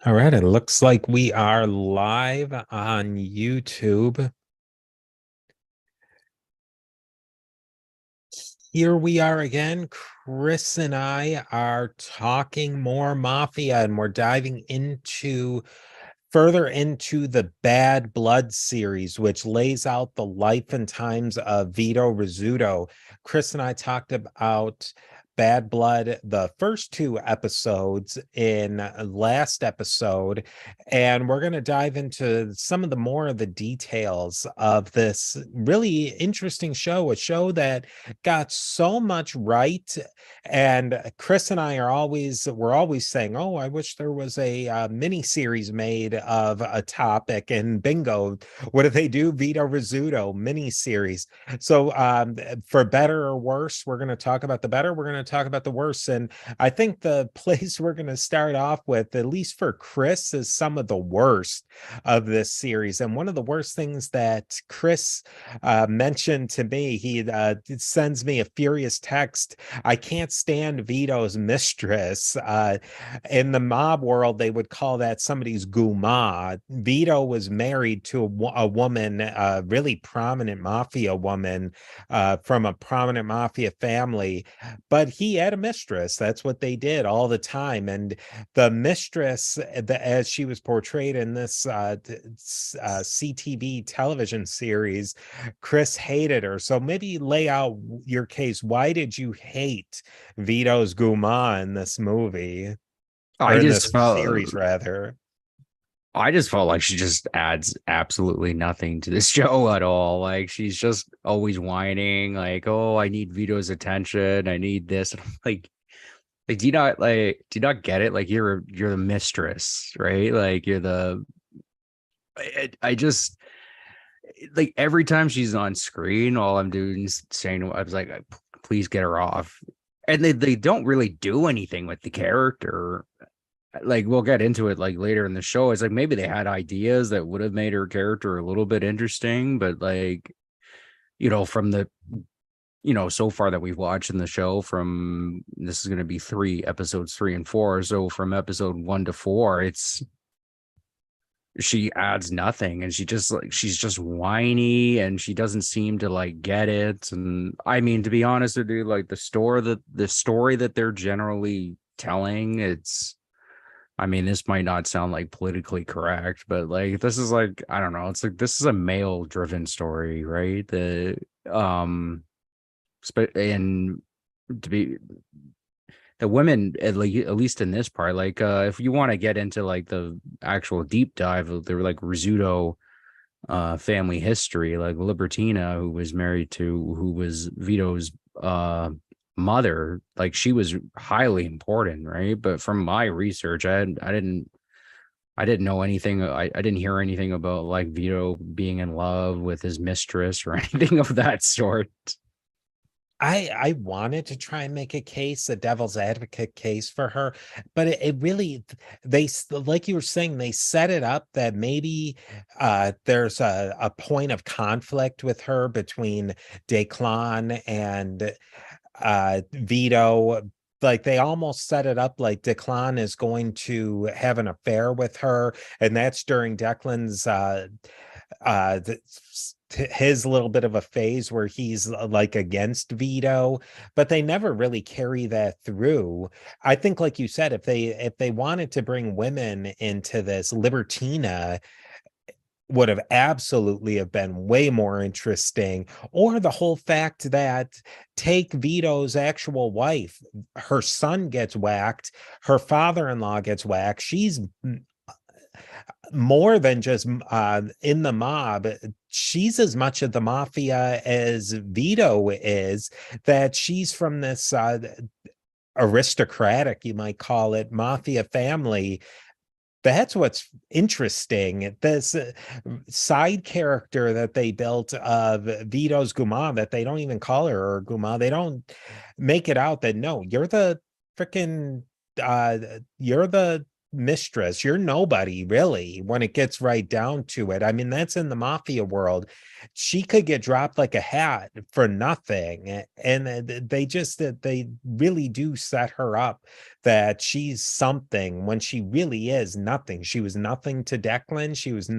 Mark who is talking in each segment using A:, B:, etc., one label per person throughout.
A: All right, it looks like we are live on YouTube. Here we are again. Chris and I are talking more Mafia, and we're diving into further into the Bad Blood series, which lays out the life and times of Vito Rizzuto. Chris and I talked about Bad Blood, the first two episodes in last episode, and we're going to dive into some of the more of the details of this really interesting show, a show that got so much right. And Chris and I we're always saying, oh, I wish there was a mini series made of a topic. And bingo, what do they do? Vito Rizzuto mini series. So for better or worse, we're going to talk about the better, we're going to talk about the worse. And I think the place we're going to start off with, at least for Chris, is some of the worst of this series. And one of the worst things that Chris mentioned to me, he sends me a furious text. I can't stand Vito's mistress. In the mob world, they would call that somebody's guma. Vito was married to a woman, a really prominent mafia woman from a prominent mafia family, but he had a mistress. That's what they did all the time. And the mistress, as she was portrayed in this CTV television series, Chris hated her. So maybe lay out your case. Why did you hate Vito's Guma in this movie, or
B: I
A: in
B: just
A: this
B: felt
A: series, rather?
B: I just felt like she just adds absolutely nothing to this show at all. Like she's just always whining, like, "Oh, I need Vito's attention. I need this." And I'm like, do you not get it? Like you're the mistress, right? Like you're the. I just like every time she's on screen, all I'm doing is saying, I was like, please get her off. And they don't really do anything with the character. Like we'll get into it like later in the show. It's like maybe they had ideas that would have made her character a little bit interesting, but like, from the so far that we've watched in the show, from this is going to be three episodes, 3 and 4. So from episode 1 to 4, it's she adds nothing, and she's just whiny, and she doesn't seem to like get it. And I mean, to be honest with you, like the story that they're generally telling, it's, I mean, this might not sound like politically correct, but like this is like, I don't know, it's like this is a male driven story, right? Um and to be the women, at least in this part, like if you want to get into like the actual deep dive of the like Rizzuto family history, like Libertina, who was Vito's mother, like she was highly important, right? But from my research, I didn't know anything. I didn't hear anything about like Vito being in love with his mistress or anything of that sort.
A: I wanted to try and make a case, a devil's advocate case for her, but it really, like you were saying, they set it up that maybe there's a point of conflict with her between Declan and Vito. Like they almost set it up like Declan is going to have an affair with her, and that's during Declan's uh his little bit of a phase where he's like against Vito, but they never really carry that through. I think, like you said, if they wanted to bring women into this, Libertina would have absolutely have been way more interesting. Or the whole fact that, take Vito's actual wife, her son gets whacked, her father-in-law gets whacked, she's more than just in the mob. She's as much of the mafia as Vito is, that she's from this aristocratic, you might call it, mafia family. That's what's interesting. This side character that they built of Vito's Guma, that they don't even call her or Guma. They don't make it out that, no, you're the freaking you're the mistress. You're nobody really when it gets right down to it. I mean, that's in the mafia world. She could get dropped like a hat for nothing. And they really do set her up that she's something when she really is nothing. She was nothing to Declan. She was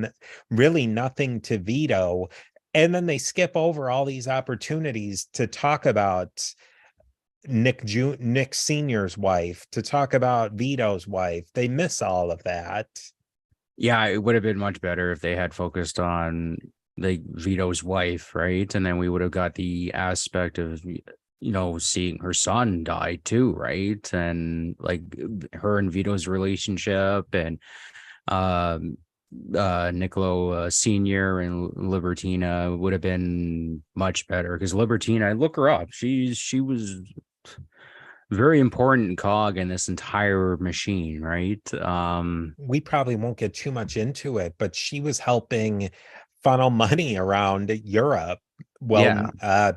A: really nothing to Vito. And then they skip over all these opportunities to talk about Nick Senior's wife, to talk about Vito's wife. They miss all of that.
B: Yeah, it would have been much better if they had focused on like Vito's wife, right? And then we would have got the aspect of seeing her son die too, right? And like her and Vito's relationship, and Niccolo Senior and Libertina would have been much better, because Libertina, I look her up. She was very important cog in this entire machine, right?
A: We probably won't get too much into it, but she was helping funnel money around Europe. Well,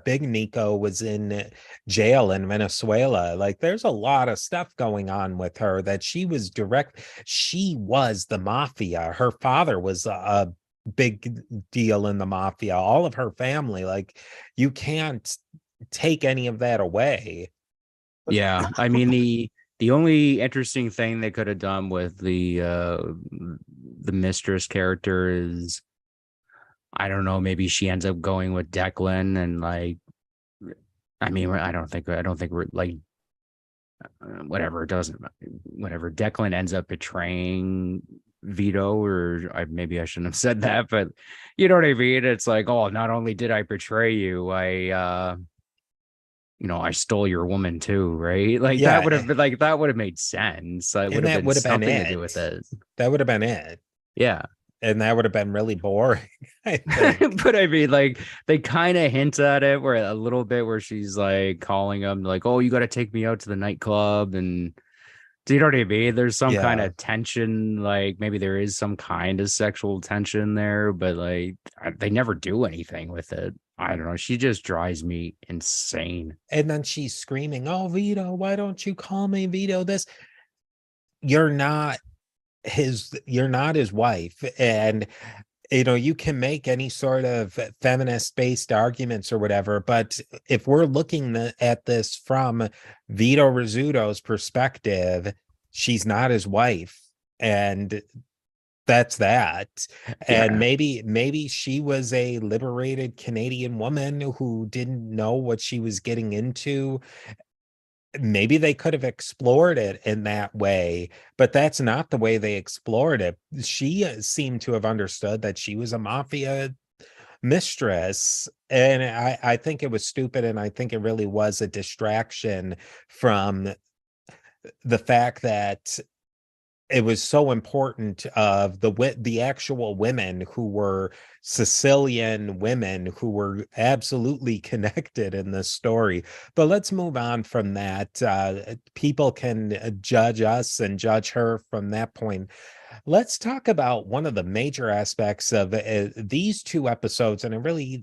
A: Big Nico was in jail in Venezuela. Like, there's a lot of stuff going on with her that she was the mafia. Her father was a big deal in the mafia, all of her family. Like, you can't take any of that away.
B: Yeah, I mean, the only interesting thing they could have done with the mistress character is, I don't know, maybe she ends up going with Declan, and like, I mean, I don't think we're like, whatever, it doesn't, whatever, Declan ends up betraying Vito, or maybe I shouldn't have said that, but you know what I mean? It's like, oh, not only did I betray you, I stole your woman too, right? Like, that would have been like, that would have made sense. It would have been something to do with it.
A: That would have been it.
B: Yeah.
A: And that would have been really boring, I think.
B: But I mean, like, they kind of hint at it where a little bit, where she's like calling him like, oh, you got to take me out to the nightclub. And do you know what I mean? There's some kind of tension, like maybe there is some kind of sexual tension there, but like they never do anything with it. I don't know. She just drives me insane.
A: And then she's screaming, oh, Vito, why don't you call me Vito? You're not his wife. And you can make any sort of feminist based arguments or whatever, but if we're looking at this from Vito Rizzuto's perspective, she's not his wife, and that's that. And maybe she was a liberated Canadian woman who didn't know what she was getting into. Maybe they could have explored it in that way, but that's not the way they explored it. She seemed to have understood that she was a mafia mistress, and I think it was stupid, and I think it really was a distraction from the fact that it was so important of the actual women who were Sicilian women who were absolutely connected in this story. But let's move on from that. People can judge us and judge her from that point. Let's talk about one of the major aspects of these two episodes, and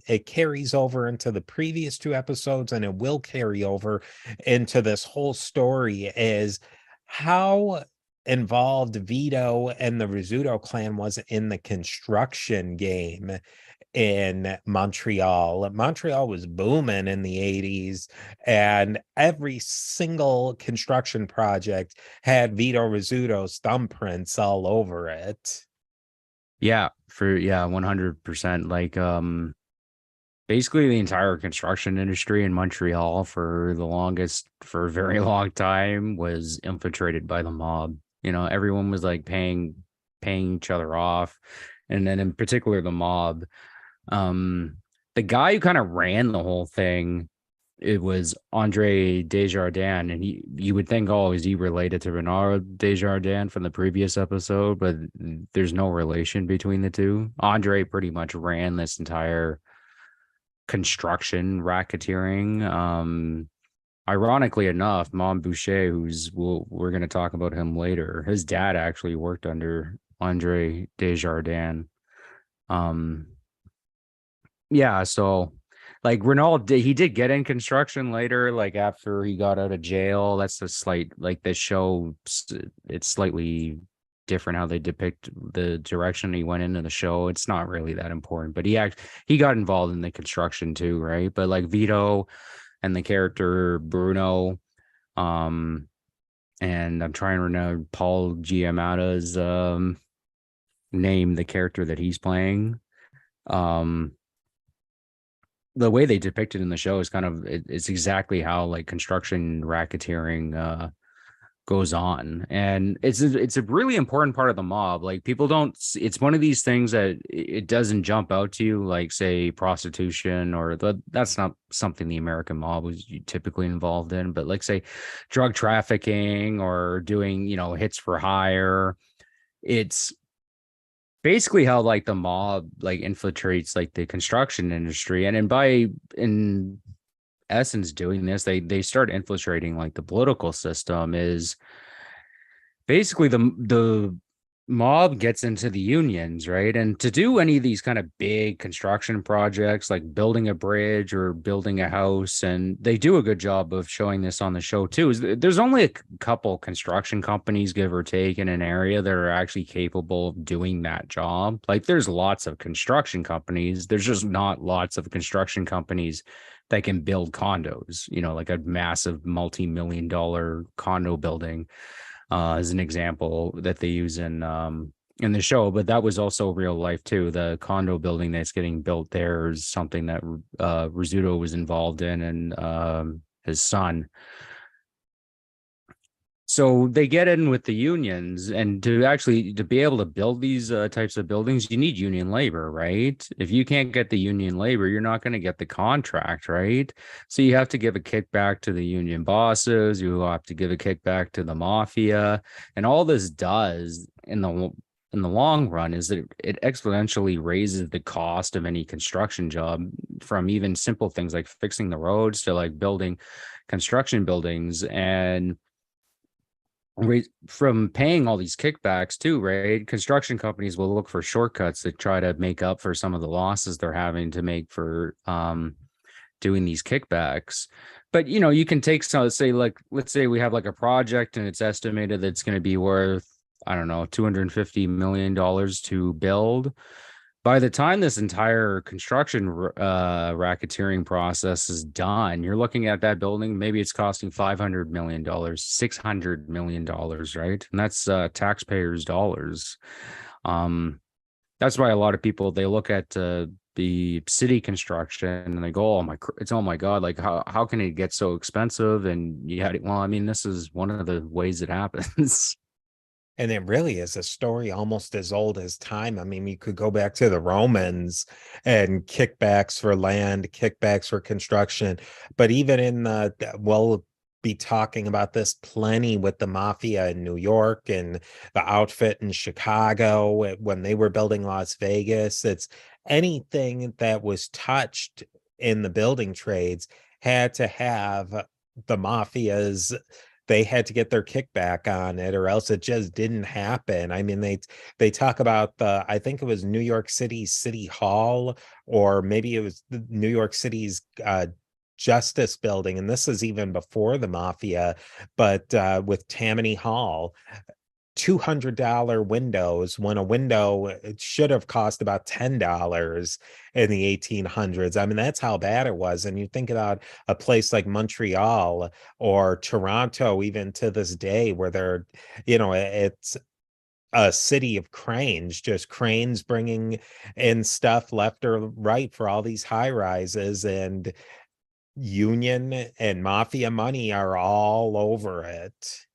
A: it carries over into the previous two episodes, and it will carry over into this whole story, is how involved Vito and the Rizzuto clan was in the construction game in Montreal. Montreal was booming in the 80s, and every single construction project had Vito Rizzuto's thumbprints all over it.
B: Yeah, 100%. Like, basically the entire construction industry in Montreal for a very long time was infiltrated by the mob. Everyone was like paying each other off. And then in particular, the mob. The guy who kind of ran the whole thing, it was Andre Desjardins, and you would think, oh, is he related to Renard Desjardins from the previous episode? But there's no relation between the two. Andre pretty much ran this entire construction racketeering. Ironically enough, Mom Boucher, we're going to talk about him later, his dad actually worked under Andre Desjardins. So like Renaud, he did get in construction later, like after he got out of jail. That's the slight, like the show, it's slightly different how they depict the direction he went into the show. It's not really that important, but he got involved in the construction too, right? But like Vito and the character Bruno, um, and I'm trying to remember Paul Giamatti's name, the character that he's playing. Um, the way they depict it in the show is kind of it's exactly how like construction racketeering goes on, and it's a really important part of the mob. Like people don't, it's one of these things that it doesn't jump out to you, like say prostitution, or that's not something the American mob was typically involved in, but like say drug trafficking or doing, you know, hits for hire. It's basically how like the mob like infiltrates like the construction industry, and then by in essence doing this, they start infiltrating like the political system. Is basically the mob gets into the unions, right? And to do any of these kind of big construction projects like building a bridge or building a house, and they do a good job of showing this on the show too, is there's only a couple construction companies, give or take, in an area that are actually capable of doing that job. Like there's lots of construction companies, there's just not lots of construction companies that can build condos, you know, like a massive multi-million dollar condo building, as an example that they use in the show. But that was also real life too. The condo building that's getting built there is something that Rizzuto was involved in, and his son. So they get in with the unions, and to be able to build these types of buildings, you need union labor, right? If you can't get the union labor, you're not going to get the contract, right? So you have to give a kickback to the union bosses, you have to give a kickback to the mafia, and all this does in the long run is that it exponentially raises the cost of any construction job, from even simple things like fixing the roads to like building construction buildings. And from paying all these kickbacks too, right? Construction companies will look for shortcuts to try to make up for some of the losses they're having to make for doing these kickbacks. But you know, you can take some, let's say we have like a project and it's estimated that it's going to be worth, I don't know, $250 million to build. By the time this entire construction racketeering process is done, you're looking at that building, maybe it's costing $500 million, $600 million, right? And that's taxpayers' dollars. That's why a lot of people, they look at the city construction and they go, oh my God, like how can it get so expensive? And well, I mean, this is one of the ways it happens.
A: And it really is a story almost as old as time. I mean, you could go back to the Romans and kickbacks for land, kickbacks for construction. But even in we'll be talking about this plenty with the mafia in New York and the outfit in Chicago when they were building Las Vegas. It's anything that was touched in the building trades had to have the mafia's, they had to get their kickback on it, or else it just didn't happen. I mean, they talk about I think it was New York City City Hall, or maybe it was the New York City's Justice Building, and this is even before the mafia, but with Tammany Hall. $200 windows, when a window it should have cost about $10 in the 1800s. I mean, that's how bad it was. And you think about a place like Montreal or Toronto, even to this day, where they're, you know, it's a city of cranes, just cranes bringing in stuff left or right for all these high rises, and union and mafia money are all over it.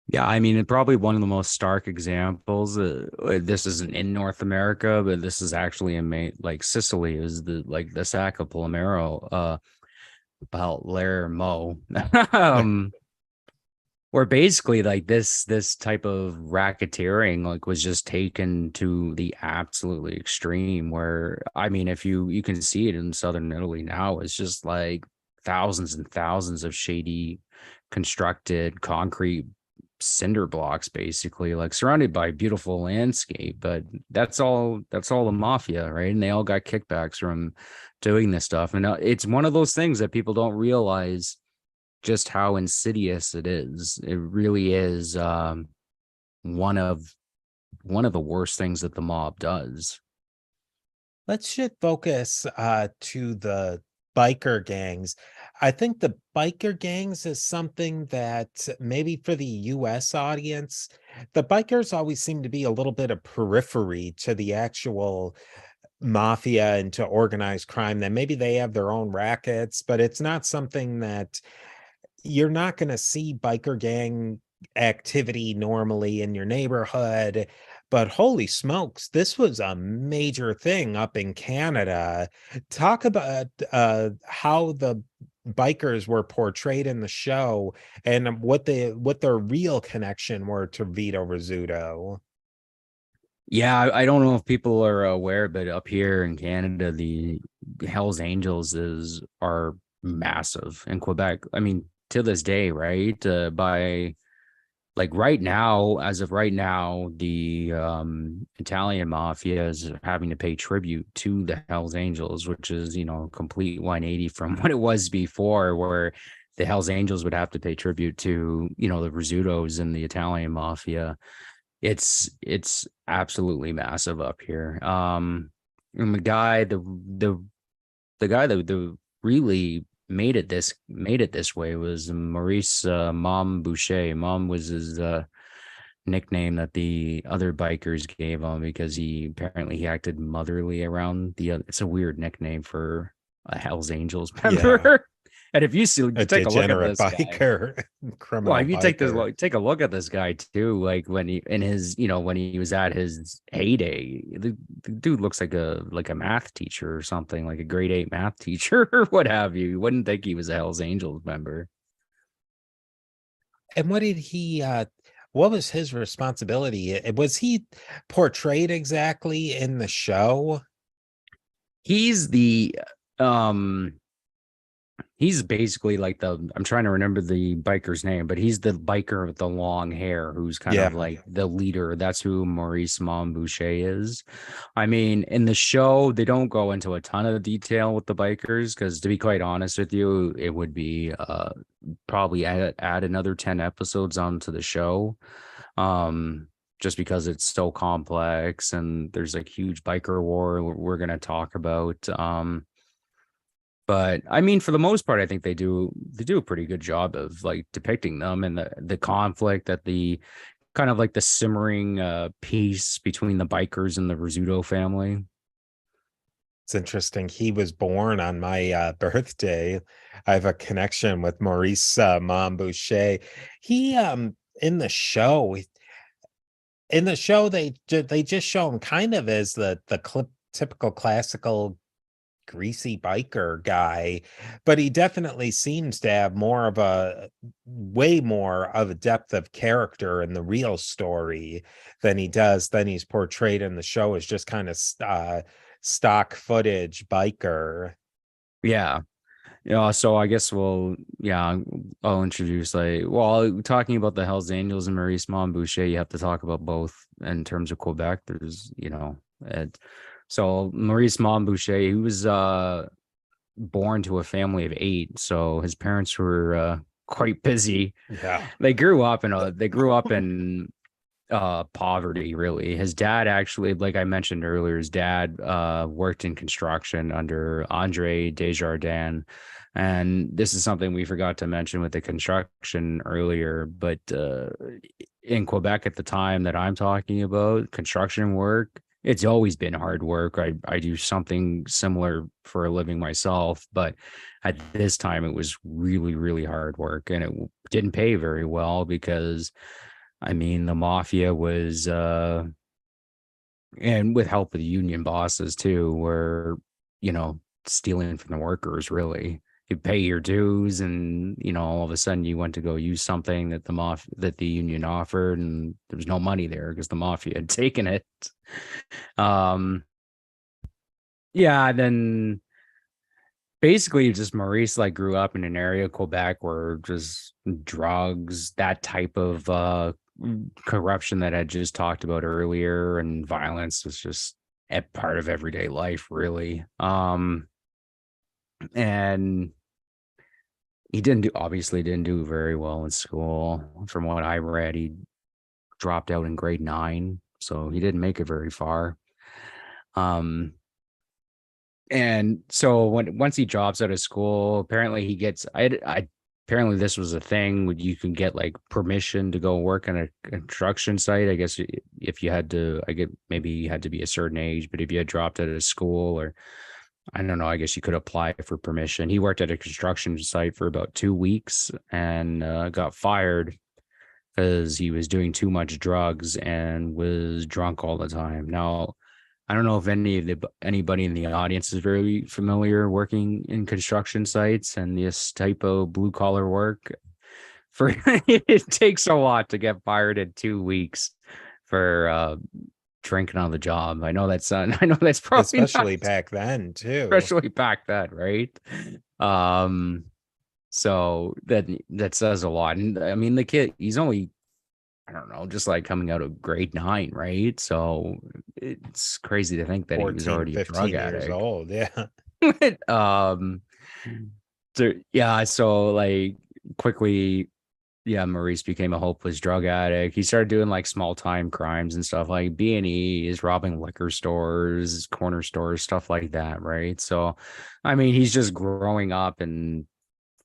B: Yeah, I mean, probably one of the most stark examples. This isn't in North America, but this is actually in like Sicily. Is the sack of Palermo, Palermo, where basically like this type of racketeering like was just taken to the absolutely extreme. Where I mean, if you can see it in southern Italy now, it's just like thousands and thousands of shady constructed concrete cinder blocks, basically, like surrounded by beautiful landscape. But that's all the mafia, right? And they all got kickbacks from doing this stuff. And it's one of those things that people don't realize just how insidious it is. It really is. one of the worst things that the mob does.
A: Let's shift focus to the biker gangs. I think the biker gangs is something that maybe for the US audience, the bikers always seem to be a little bit of periphery to the actual mafia and to organized crime. That maybe they have their own rackets, but it's not something that you're not going to see biker gang activity normally in your neighborhood. But holy smokes, this was a major thing up in Canada. Talk about how the bikers were portrayed in the show and what their real connection were to Vito Rizzuto.
B: Yeah, I don't know if people are aware, but up here in Canada, the Hells Angels are massive in Quebec. I mean, to this day, right? By like right now, as of right now, the Italian mafia is having to pay tribute to the Hells Angels, which is, a complete 180 from what it was before, where the Hells Angels would have to pay tribute to, the Rizzutos and the Italian mafia. It's absolutely massive up here. And the guy that really made it this way was Maurice Mom Boucher. Mom was his nickname that the other bikers gave him because he acted motherly around the other. It's a weird nickname for a Hell's Angels
A: Yeah,
B: member. And if you see,
A: a
B: take a look at
A: degenerate
B: this guy.
A: biker,
B: Well,
A: criminal
B: if you
A: biker.
B: take a look at this guy too, like when he in his, when he was at his heyday, the dude looks like a math teacher or something, like a grade 8 math teacher or what have you. You wouldn't think he was a Hell's Angels member.
A: And what was his responsibility? Was he portrayed exactly in the show?
B: He's the um He's basically like I'm trying to remember the biker's name, but he's the biker with the long hair who's kind of
A: Yeah,
B: like the leader. That's who Maurice Montboucher is. I mean, in the show, they don't go into a ton of detail with the bikers because, to be quite honest with you, it would be probably add another 10 episodes onto the show. Just because it's so complex and there's like huge biker war we're going to talk about. But I mean, for the most part, I think they do a pretty good job of like depicting them and the conflict that the kind of like the simmering peace between the bikers and the Rizzuto family.
A: it's interesting. He was born on my birthday. I have a connection with Maurice Montboucher. He in the show, they just show him kind of as the typical classical greasy biker guy, but he definitely seems to have more of a way more of a depth of character in the real story than he's portrayed in the show as just kind of stock footage biker.
B: Yeah. Yeah, so I guess I'll introduce talking about the Hells Angels and Maurice Montboucher, you have to talk about both in terms of Quebec. There's, so Maurice Montboucher, he was born to a family of 8, so his parents were quite busy.
A: Yeah.
B: They grew up in poverty, really. His dad actually, like I mentioned earlier, his dad worked in construction under Andre Desjardins. And this is something we forgot to mention with the construction earlier, but in Quebec at the time that I'm talking about, construction work, it's always been hard work. I do something similar for a living myself, but at this time it was really, really hard work and it didn't pay very well because I mean, the mafia was, and with help of the union bosses too, were, stealing from the workers, really. You pay your dues and, all of a sudden you went to go use something that that the union offered and there was no money there because the mafia had taken it. Um, yeah, then basically just Maurice like grew up in an area of Quebec where just drugs, that type of corruption that I just talked about earlier and violence was just a part of everyday life, really. And he didn't do obviously didn't do very well in school. From what I read, he dropped out in grade 9, so he didn't make it very far. And so once he drops out of school, apparently he gets I apparently this was a thing where you can get like permission to go work on a construction site. I guess if you had to, I get maybe you had to be a certain age, but if you had dropped out of school, or I don't know, I guess you could apply for permission. He worked at a construction site for about 2 weeks and got fired because he was doing too much drugs and was drunk all the time. Now, I don't know if anybody in the audience is very familiar working in construction sites and this type of blue collar work. For it takes a lot to get fired in 2 weeks for drinking on the job. I know that's probably
A: especially back then too.
B: especially back then, right? So that says a lot. And I mean, the kid, he's only, I don't know, just like coming out of grade 9, right? So it's crazy to think that he was
A: 14,
B: already a
A: 15
B: drug
A: years
B: addict.
A: old. Yeah.
B: So like quickly, yeah, Maurice became a hopeless drug addict. He started doing like small time crimes and stuff like B&E, is robbing liquor stores, corner stores, stuff like that, right? So, I mean, he's just growing up in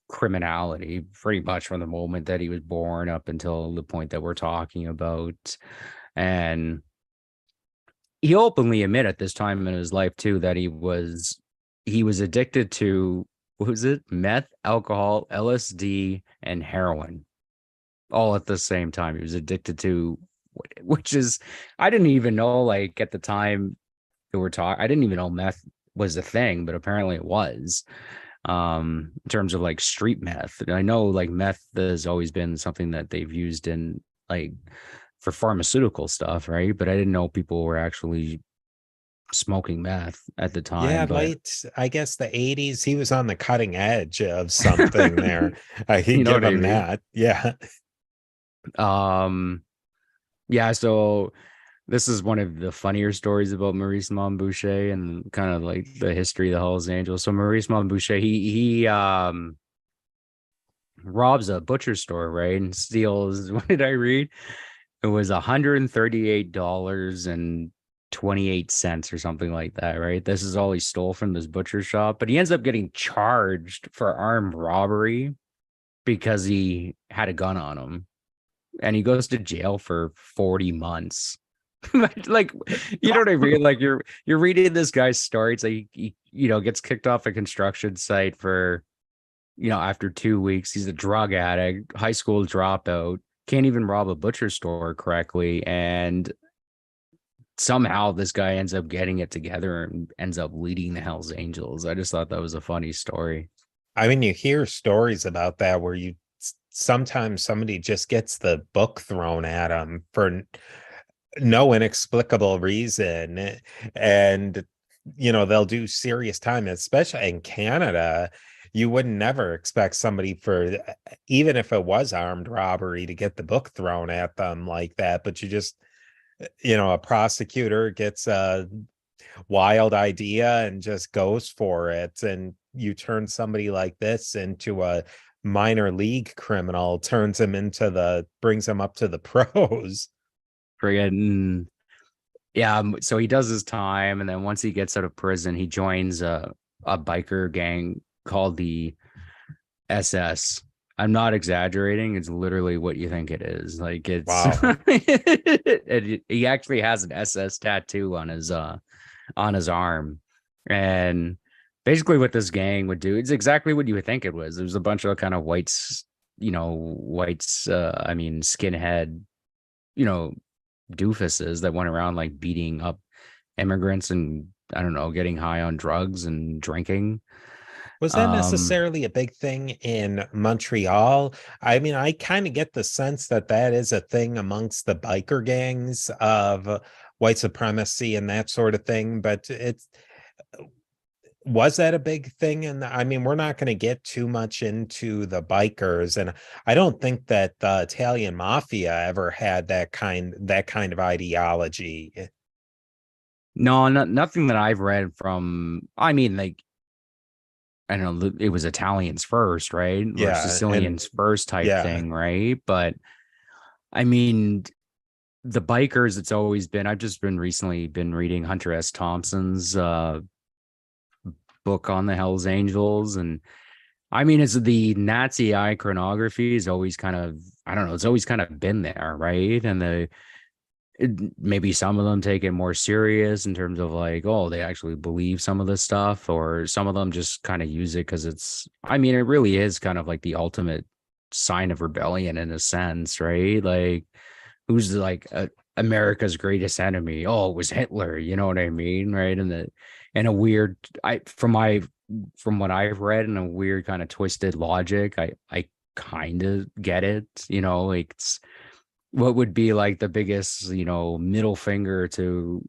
B: criminality pretty much from the moment that he was born up until the point that we're talking about. And he openly admitted at this time in his life too that he was addicted to, what was it, meth, alcohol, LSD, and heroin all at the same time. He was addicted to, which is, I didn't even know, like at the time that we're talking, I didn't even know meth was a thing, but apparently it was, in terms of like street meth. And I know like meth has always been something that they've used in like for pharmaceutical stuff, right? But I didn't know people were actually smoking meth at the
A: Yeah,
B: time. But
A: I guess the 80s, he was on the cutting edge of something there. I
B: you
A: could
B: know
A: give
B: what I
A: him
B: mean?
A: that. Yeah.
B: Yeah, so this is one of the funnier stories about Maurice Montboucher and kind of like the history of the Hells Angels. So Maurice Montboucher, he robs a butcher store, right? And steals, what did I read? It was $138.28 or something like that, right? This is all he stole from this butcher shop, but he ends up getting charged for armed robbery because he had a gun on him, and he goes to jail for 40 months. Like, you know what I mean? Like you're reading this guy's story. It's like he gets kicked off a construction site for, after 2 weeks. He's a drug addict, high school dropout, can't even rob a butcher store correctly, and somehow this guy ends up getting it together and ends up leading the Hells Angels. I just thought that was a funny story.
A: I mean, you hear stories about that where sometimes somebody just gets the book thrown at them for no inexplicable reason. And, they'll do serious time, especially in Canada. You would never expect somebody for, even if it was armed robbery, to get the book thrown at them like that. But you just, a prosecutor gets a wild idea and just goes for it. And you turn somebody like this into a minor league criminal, brings him up to the pros.
B: Friggin', yeah. So he does his time, and then once he gets out of prison, he joins a biker gang called the SS. I'm not exaggerating. It's literally what you think it is. Like, it's
A: Wow.
B: he actually has an SS tattoo on his arm. And basically what this gang would do, it's exactly what you would think it was. There's a bunch of kind of I mean, skinhead, doofuses that went around like beating up immigrants and, I don't know, getting high on drugs and drinking.
A: Was that necessarily a big thing in Montreal? I mean, I kind of get the sense that that is a thing amongst the biker gangs of white supremacy and that sort of thing, but was that a big thing? And I mean, we're not going to get too much into the bikers, and I don't think that the Italian mafia ever had that kind of ideology.
B: No, nothing that I've read from. I mean, like, I don't know, it was Italians first, right? Or
A: Yeah, and
B: Sicilians first type
A: yeah,
B: thing, right? But I mean, the bikers, it's always been, I've just been recently been reading Hunter S. Thompson's book on the Hells Angels. And I mean, it's the Nazi iconography is always kind of, I don't know, it's always kind of been there, right? And maybe some of them take it more serious in terms of like, oh, they actually believe some of this stuff, or some of them just kind of use it because it's, I mean, it really is kind of like the ultimate sign of rebellion in a sense, right? Like, who's like America's greatest enemy? Oh, it was Hitler. You know what I mean, right? And a weird, from what I've read, in a weird kind of twisted logic, I kind of get it. You know, like it's what would be like the biggest, middle finger to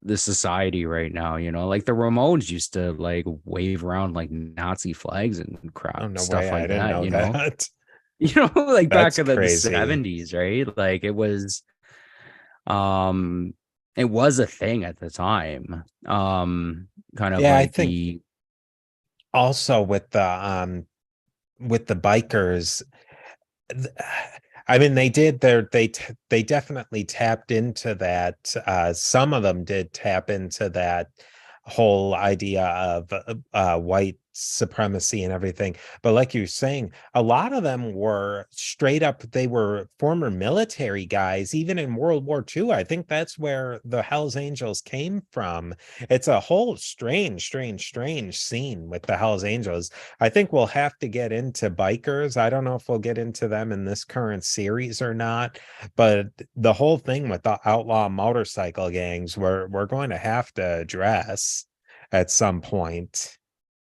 B: the society right now, like the Ramones used to like wave around like Nazi flags and crap
A: Oh, no
B: stuff
A: way. I
B: like
A: didn't
B: that,
A: know that.
B: like back
A: That's
B: in the
A: crazy.
B: 70s, right? Like um it was a thing at the time. Kind of
A: Yeah, I
B: like
A: think also with the bikers, th- I mean, they definitely tapped into that. Some of them did tap into that whole idea of white supremacy and everything. But like you're saying, a lot of them were straight up, they were former military guys, even in World War II. I think that's where the Hells Angels came from. It's a whole strange scene with the Hells Angels. I think we'll have to get into bikers. I don't know if we'll get into them in this current series or not, but the whole thing with the outlaw motorcycle gangs, we're going to have to address at some point.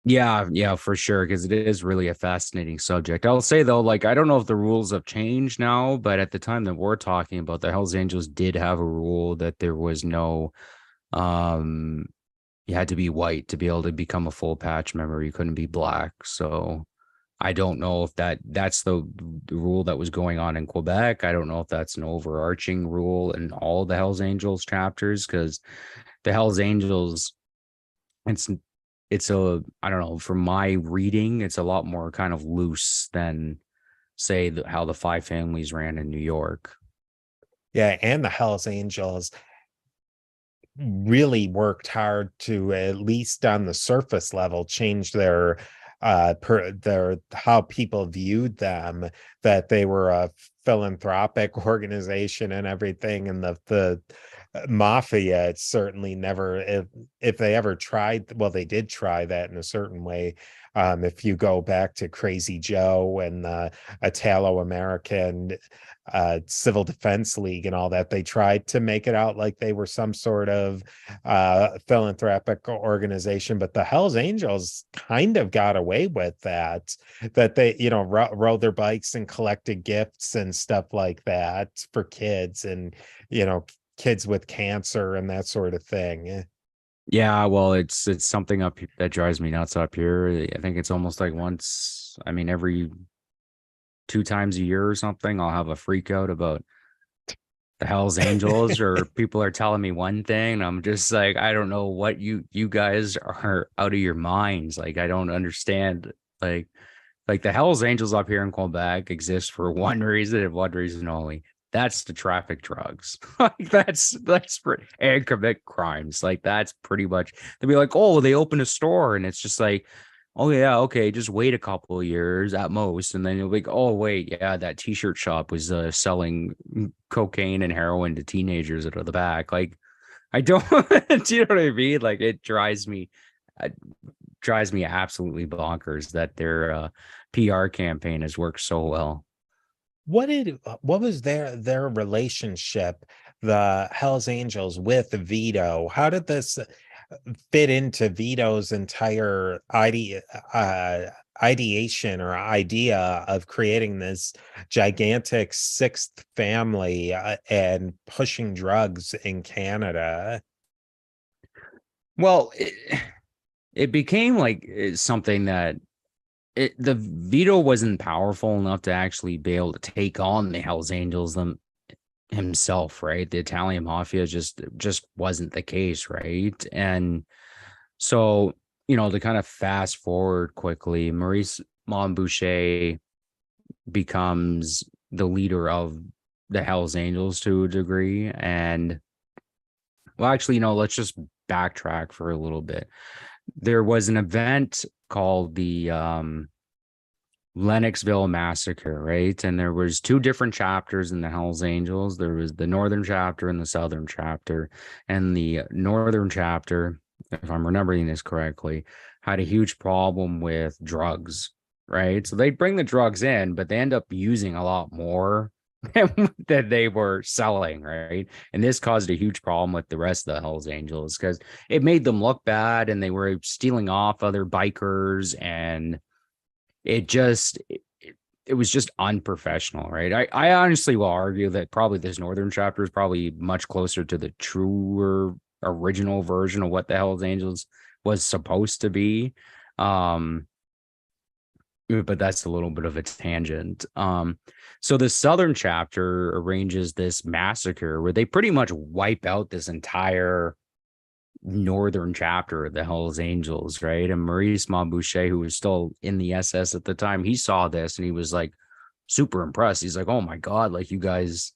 B: Yeah, for sure, because it is really a fascinating subject. I'll say though, like I don't know if the rules have changed now, but at the time that we're talking about, the Hells Angels did have a rule that there was no um you had to be white to be able to become a full patch member. You couldn't be black. So I don't know if that's the rule that was going on in Quebec. I don't know if that's an overarching rule in all the Hells Angels chapters, because the Hells Angels, it's it's a, I don't know, from my reading, it's a lot more kind of loose than say how the Five Families ran in New York.
A: Yeah, and the Hells Angels really worked hard to, at least on the surface level, change their how people viewed them, that they were a philanthropic organization and everything. And the mafia, it's certainly never, if they ever tried, well, they did try that in a certain way. If you go back to Crazy Joe and the Italo-American Civil Defense League and all that, they tried to make it out like they were some sort of philanthropic organization, but the Hells Angels kind of got away with that, that they, rode their bikes and collected gifts and stuff like that for kids, and kids with cancer and that sort of thing.
B: Yeah, well, it's something that drives me nuts up here. I think it's almost like once, I mean, every 2 times a year or something, I'll have a freak out about the Hells Angels, or people are telling me one thing, and I'm just like, I don't know what you guys are out of your minds. Like, I don't understand. Like the Hells Angels up here in Quebec exist for one reason and one reason only. That's to traffic drugs. Like and commit crimes. Like that's pretty much. They'll be like, oh, they open a store, and it's just like, oh yeah, okay, just wait a couple of years at most, and then you'll be like, oh wait, yeah, that t-shirt shop was selling cocaine and heroin to teenagers out of the back. Like, I don't, do you know what I mean? Like, it drives me absolutely bonkers that their PR campaign has worked so well.
A: What was their relationship, the Hells Angels, with Vito? How did this fit into Vito's entire ideation or idea of creating this gigantic sixth family, and pushing drugs in Canada?
B: Well, it became like something that the Vito wasn't powerful enough to actually be able to take on the Hells Angels himself, right? The Italian mafia just wasn't the case, right? And so, to kind of fast forward quickly, Maurice Montboucher becomes the leader of the Hells Angels to a degree. And well, actually, let's just backtrack for a little bit. There was an event called the Lennoxville Massacre, right? And there was two different chapters in the Hells Angels. There was the northern chapter and the southern chapter. And the northern chapter, if I'm remembering this correctly, had a huge problem with drugs, right? So they bring the drugs in, but they end up using a lot more that they were selling, right? And this caused a huge problem with the rest of the Hells Angels because it made them look bad and they were stealing off other bikers, and it was just unprofessional, right? I honestly will argue that probably this northern chapter is probably much closer to the truer original version of what the Hells Angels was supposed to be. But that's a little bit of a tangent. So the southern chapter arranges this massacre where they pretty much wipe out this entire northern chapter of the Hells Angels, right? And Maurice Montboucher, who was still in the SS at the time, he saw this and he was like super impressed. He's like, "Oh my god, like you guys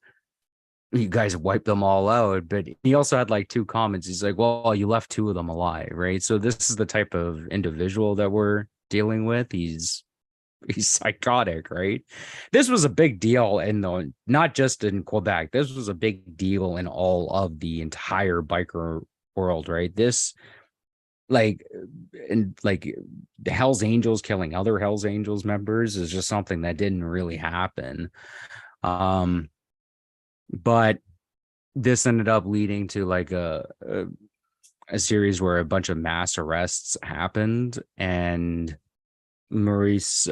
B: wiped them all out." But he also had like two comments. He's like, "Well, you left two of them alive," right? So this is the type of individual that we're dealing with. He's psychotic, right? This was a big deal not just in Quebec. This was a big deal in all of the entire biker world, right? This like the Hells Angels killing other Hells Angels members is just something that didn't really happen. But this ended up leading to like a series where a bunch of mass arrests happened, and Maurice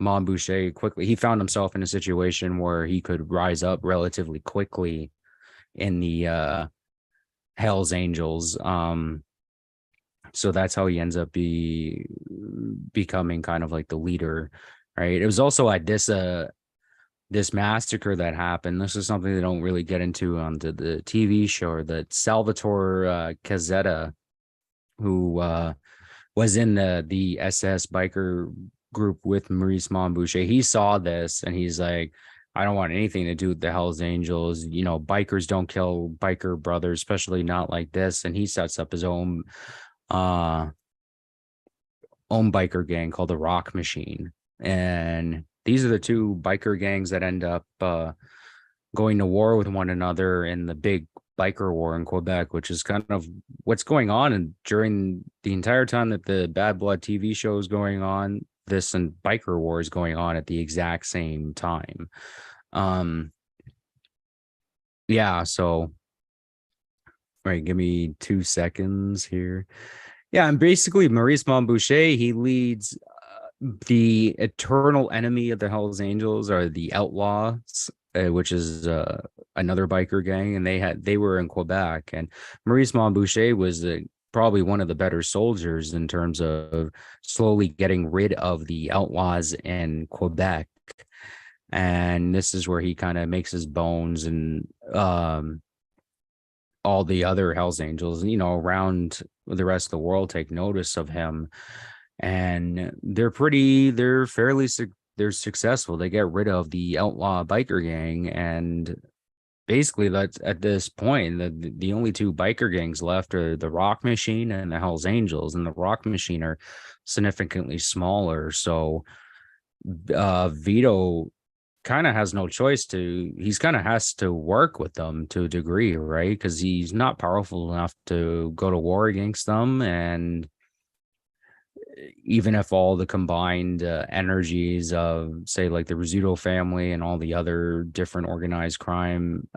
B: Montboucher he found himself in a situation where he could rise up relatively quickly in the Hells Angels. So that's how he ends up becoming kind of like the leader, right? It was also at this massacre that happened. This is something they don't really get into on the TV show, that Salvatore Cazzetta, who was in the SS biker group with Maurice Montboucher, he saw this and he's like, "I don't want anything to do with the Hells Angels. Bikers don't kill biker brothers, especially not like this." And he sets up his own biker gang called the Rock Machine. And these are the two biker gangs that end up going to war with one another in the big biker war in Quebec, which is kind of what's going on. And during the entire time that the Bad Blood TV show is going on, this and biker war is going on at the exact same time. Yeah, so right, give me 2 seconds here. Yeah, and basically Maurice Montboucher, he leads the eternal enemy of the Hells Angels are the Outlaws, which is another biker gang, and they were in Quebec, and Maurice Montboucher was probably one of the better soldiers in terms of slowly getting rid of the Outlaws in Quebec. And this is where he kind of makes his bones, and all the other Hells Angels, around the rest of the world take notice of him, and they're successful. They get rid of the outlaw biker gang, and basically that's at this point the only two biker gangs left are the Rock Machine and the Hells Angels, and the Rock Machine are significantly smaller. So Vito kind of has no choice he's kind of has to work with them to a degree, right? Because he's not powerful enough to go to war against them. And even if all the combined energies of, say, like the Rizzuto family and all the other different organized crime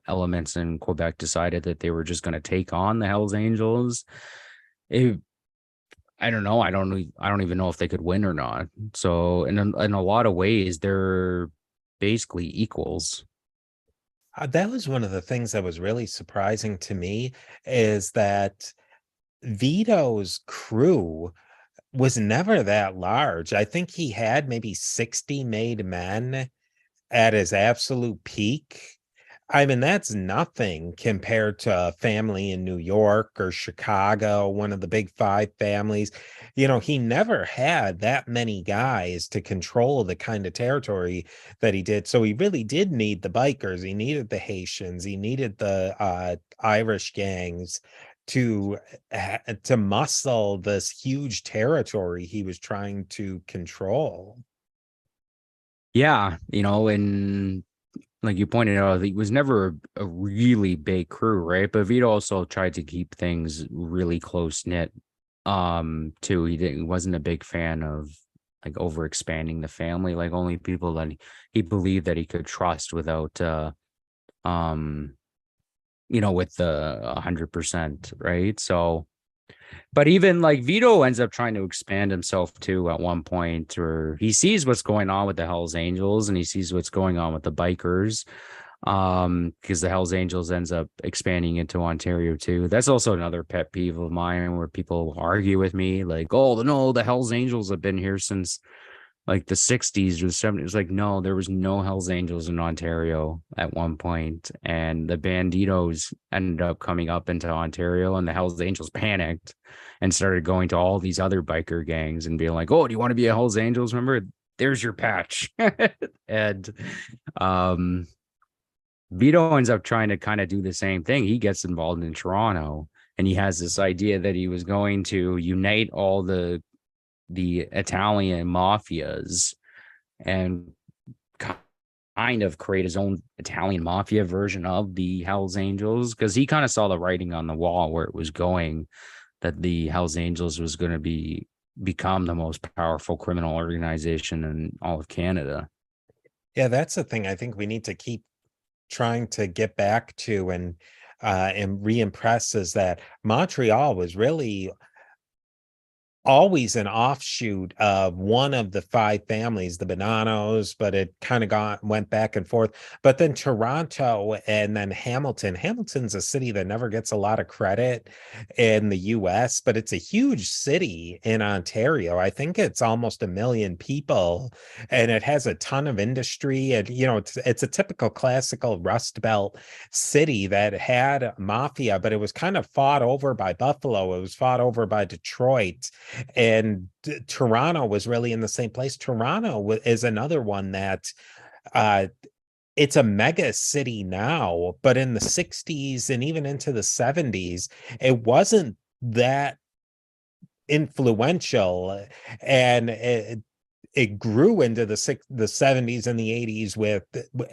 B: elements in Quebec decided that they were just going to take on the Hells Angels, I don't know. I don't even know if they could win or not. So in a lot of ways, they're basically equals.
A: That was one of the things that was really surprising to me, is that Vito's crew was never that large. I think he had maybe 60 made men at his absolute peak. I mean, that's nothing compared to a family in New York or Chicago, one of the big five families. He never had that many guys to control the kind of territory that he did. So he really did need the bikers. He needed the Haitians. He needed the Irish gangs to muscle this huge territory he was trying to control.
B: Yeah, and like you pointed out, it was never a really big crew, right? But Vito also tried to keep things really close knit. Too. He wasn't a big fan of like over expanding the family, like only people that he believed that he could trust without um with the 100%, right? So, but even like Vito ends up trying to expand himself too at one point, where he sees what's going on with the Hells Angels and he sees what's going on with the bikers. Because the Hells Angels ends up expanding into Ontario too. That's also another pet peeve of mine where people argue with me, like, oh no, the Hells Angels have been here since like the 60s or the 70s. It's like, no, there was no Hells Angels in Ontario at one point, and the Banditos ended up coming up into Ontario, and the Hells Angels panicked and started going to all these other biker gangs and being like, oh, do you want to be a Hells Angels member? There's your patch. And Vito ends up trying to kind of do the same thing. He gets involved in Toronto, and he has this idea that he was going to unite all the Italian mafias and kind of create his own Italian mafia version of the Hells Angels, because he kind of saw the writing on the wall where it was going, that the Hells Angels was going to become the most powerful criminal organization in all of Canada.
A: Yeah, that's the thing I think we need to keep trying to get back to and re-impress is that Montreal was really always an offshoot of one of the five families, the Bonanos, but it kind of went back and forth. But then Toronto and then Hamilton. Hamilton's a city that never gets a lot of credit in the US, but it's a huge city in Ontario. I think it's almost 1 million people, and it has a ton of industry. And it's a typical classical Rust Belt city that had mafia, but it was kind of fought over by Buffalo. It was fought over by Detroit, and Toronto was really in the same place. Toronto is another one that uh it's a mega city now, but in the 60s and even into the 70s, it wasn't that influential. And it grew into the 70s and the 80s with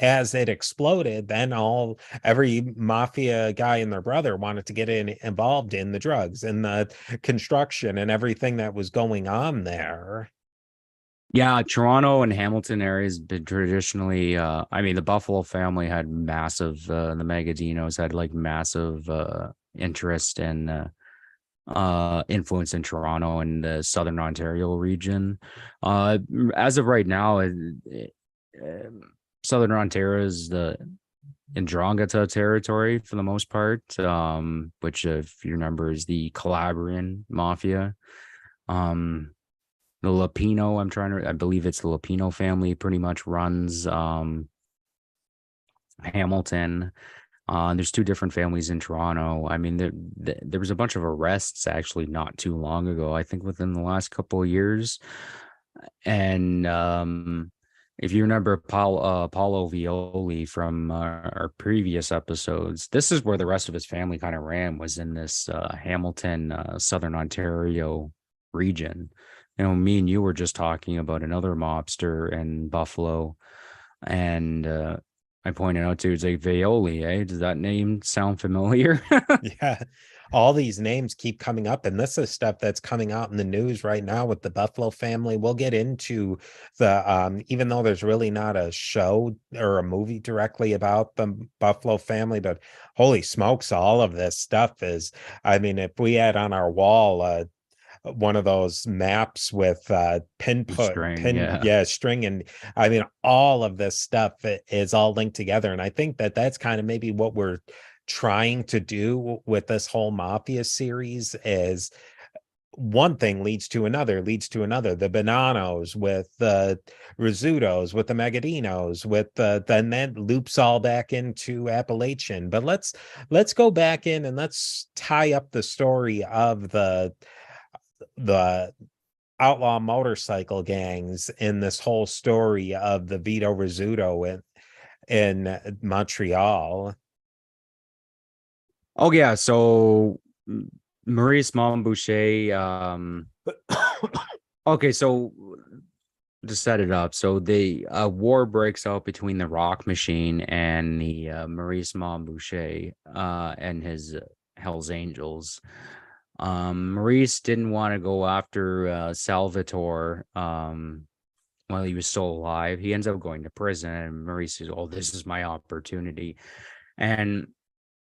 A: as it exploded, then every mafia guy and their brother wanted to get involved in the drugs and the construction and everything that was going on there.
B: Yeah, Toronto and Hamilton areas been traditionally I mean the Buffalo family had massive the Magadinos had like massive interest and influence in Toronto and the Southern Ontario region. As of right now, Southern Ontario is the Ndrangheta territory for the most part, which if you remember is the Calabrian mafia. Um the Lapino, I believe it's the Lapino family pretty much runs Hamilton. There's two different families in Toronto. I mean, there was a bunch of arrests actually not too long ago, I think within the last couple of years. And if you remember Paulo Violi from our previous episodes, this is where the rest of his family kind of ran, was in this Hamilton, Southern Ontario region. Me and you were just talking about another mobster in Buffalo, and I pointed out to, it's like Violi, eh? Does that name sound familiar?
A: Yeah, all these names keep coming up, and this is stuff that's coming out in the news right now with the Buffalo family. We'll get into the even though there's really not a show or a movie directly about the Buffalo family, but holy smokes, all of this stuff is, I mean, if we had on our wall one of those maps with
B: String, yeah.
A: string, and I mean all of this stuff is all linked together, and I think that that's kind of maybe what we're trying to do with this whole mafia series is one thing leads to another, the Bonanos with the Rizzutos, with the Magadinos, with the, then that loops all back into Appalachian. But let's go back in and let's tie up the story of the outlaw motorcycle gangs in this whole story of the Vito Rizzuto in Montreal.
B: Oh yeah, so Maurice Montboucher, okay, so to set it up, so the war breaks out between the Rock Machine and the Maurice Montboucher and his Hell's Angels. Maurice didn't want to go after Salvatore while he was still alive. He ends up going to prison, and Maurice says, "Oh, this is my opportunity." And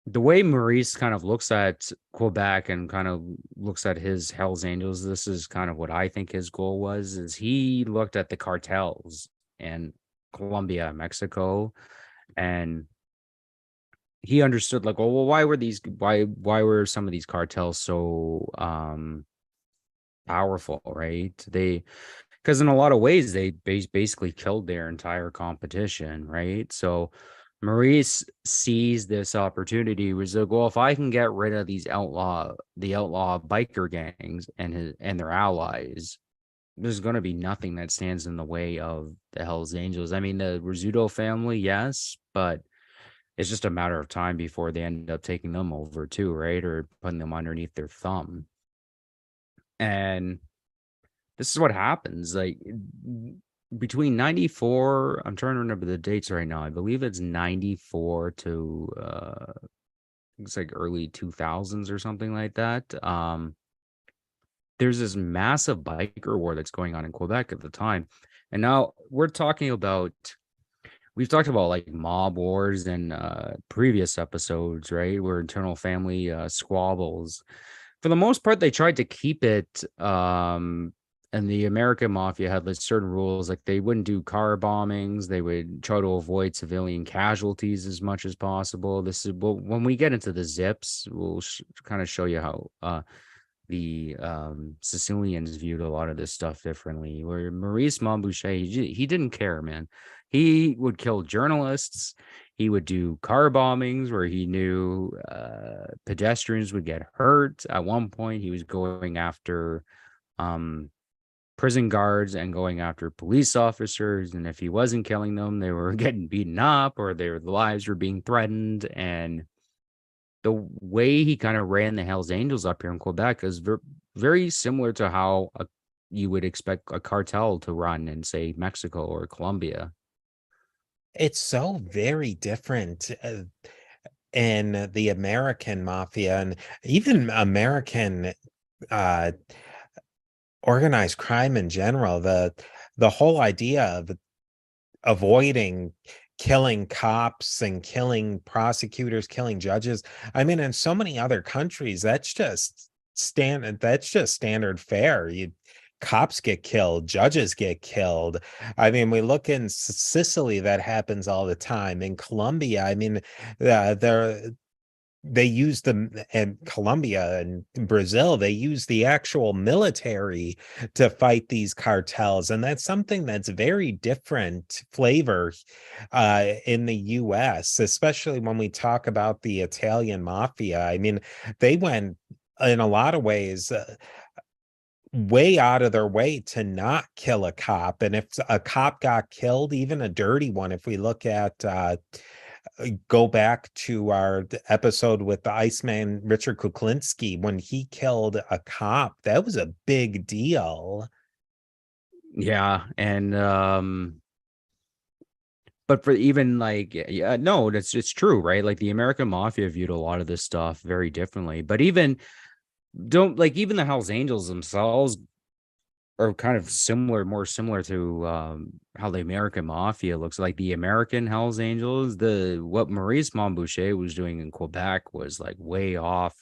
B: the way Maurice kind of looks at Quebec and kind of looks at his Hells Angels, this is kind of what I think his goal was, is he looked at the cartels in Colombia, Mexico, and he understood like, oh, well, why were some of these cartels so powerful, right? Because in a lot of ways they basically killed their entire competition, right? So Maurice sees this opportunity, was like, well, if I can get rid of the outlaw biker gangs and their allies, there's going to be nothing that stands in the way of the Hells Angels. I mean, the Rizzuto family, yes, but it's just a matter of time before they end up taking them over too, right? Or putting them underneath their thumb. And this is what happens. Like between 94, I'm trying to remember the dates right now. I believe it's 94 to it's like early 2000s or something like that. There's this massive biker war that's going on in Quebec at the time. And now we've talked about like mob wars in previous episodes, right? Where internal family squabbles. For the most part, they tried to keep it and the American mafia had like certain rules, like they wouldn't do car bombings. They would try to avoid civilian casualties as much as possible. This is when we get into the zips, we'll kind of show you how the Sicilians viewed a lot of this stuff differently. Where Maurice Montboucher, he didn't care, man. He would kill journalists. He would do car bombings where he knew pedestrians would get hurt. At one point, he was going after prison guards and going after police officers, and if he wasn't killing them, they were getting beaten up or their lives were being threatened. And the way he kind of ran the Hells Angels up here in Quebec is very similar to how you would expect a cartel to run in, say, Mexico or Colombia.
A: It's so very different in the American mafia and even American uh organized crime in general. The whole idea of avoiding killing cops and killing prosecutors, killing judges. I mean, in so many other countries, that's just standard fare. Cops get killed, judges get killed. I mean, we look in Sicily, that happens all the time. In Colombia, I mean, they use them in Colombia and Brazil, they use the actual military to fight these cartels. And that's something that's very different flavor in the US, especially when we talk about the Italian mafia. I mean, they went in a lot of ways way out of their way to not kill a cop. And if a cop got killed, even a dirty one, if we look at go back to our episode with the Iceman Richard Kuklinski, when he killed a cop, that was a big deal.
B: Yeah, and but for even like, yeah, no, it's true, right? Like the American mafia viewed a lot of this stuff very differently. But even even the Hells Angels themselves are kind of similar, more similar to how the American mafia looks. Like the American Hells Angels, what Maurice Montboucher was doing in Quebec was like way off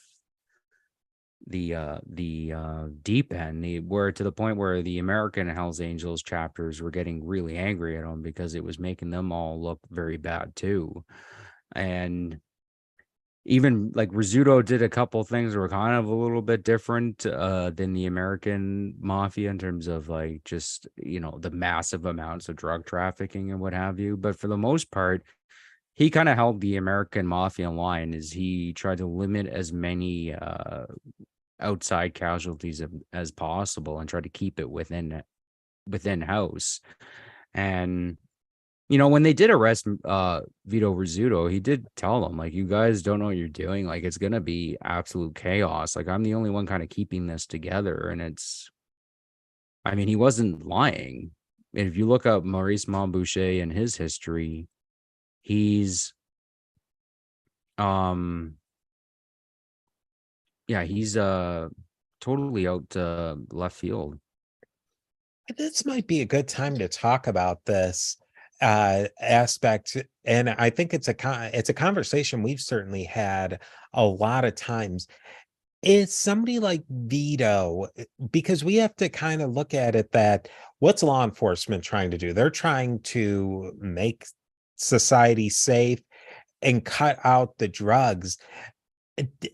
B: the deep end, where to the point where the American Hells Angels chapters were getting really angry at him because it was making them all look very bad too. And even like Rizzuto did a couple things that were kind of a little bit different than the American mafia in terms of like just, the massive amounts of drug trafficking and what have you. But for the most part, he kind of held the American mafia in line as he tried to limit as many outside casualties as possible and try to keep it within house. And when they did arrest Vito Rizzuto, he did tell them, like, you guys don't know what you're doing. Like, it's gonna be absolute chaos. Like, I'm the only one kind of keeping this together. And I mean, he wasn't lying. And if you look up Maurice Montboucher and his history, he's um yeah, he's totally out left field.
A: This might be a good time to talk about this aspect, and I think it's a conversation we've certainly had a lot of times. Is somebody like Vito, because we have to kind of look at it that what's law enforcement trying to do? They're trying to make society safe and cut out the drugs.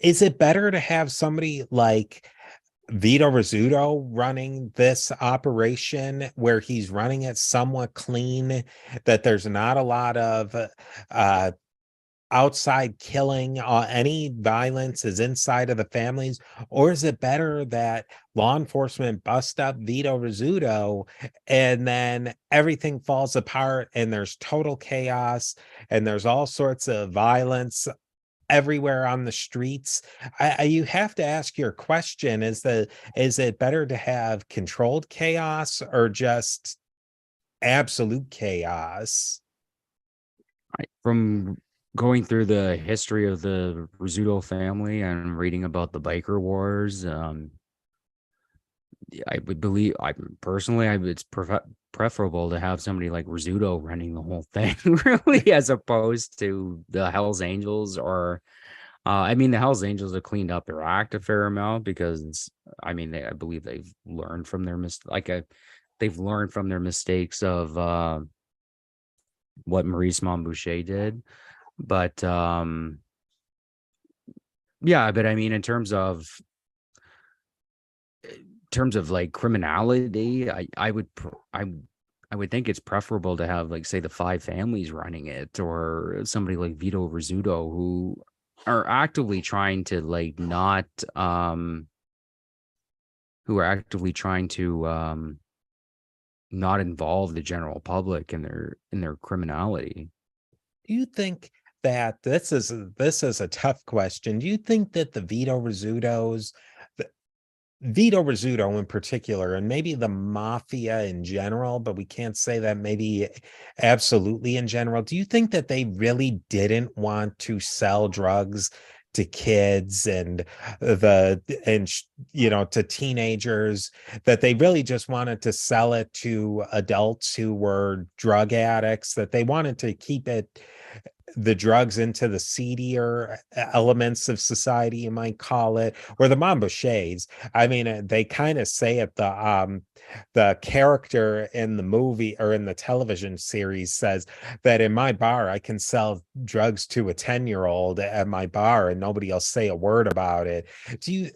A: Is it better to have somebody like Vito Rizzuto running this operation where he's running it somewhat clean, that there's not a lot of uh outside killing, any violence is inside of the families? Or is it better that law enforcement bust up Vito Rizzuto and then everything falls apart and there's total chaos and there's all sorts of violence everywhere on the streets? You have to ask your question, is it better to have controlled chaos or just absolute chaos?
B: From going through the history of the Rizzuto family and reading about the biker wars, I would believe, it's preferable to have somebody like Rizzuto running the whole thing, really, as opposed to the Hells Angels. Or, I mean, the Hells Angels have cleaned up their act a fair amount because, I mean, I believe they've learned from their they've learned from their mistakes of what Maurice Montboucher did. But yeah, but I mean, in terms of like criminality, I would think it's preferable to have, like, say, the five families running it, or somebody like Vito Rizzuto, who are actively trying to like not who are actively trying to not involve the general public in their criminality.
A: Do you think that this is a tough question? Do you think that the Vito Rizzuto in particular, and maybe the mafia in general, but we can't say that maybe absolutely in general. Do you think that they really didn't want to sell drugs to kids and to teenagers, that they really just wanted to sell it to adults who were drug addicts, that they wanted to keep the drugs into the seedier elements of society, you might call it, or the Mamba Shades? I mean, they kind of say it. The character in the movie or in the television series says that in my bar I can sell drugs to a 10-year-old at my bar and nobody will say a word about it.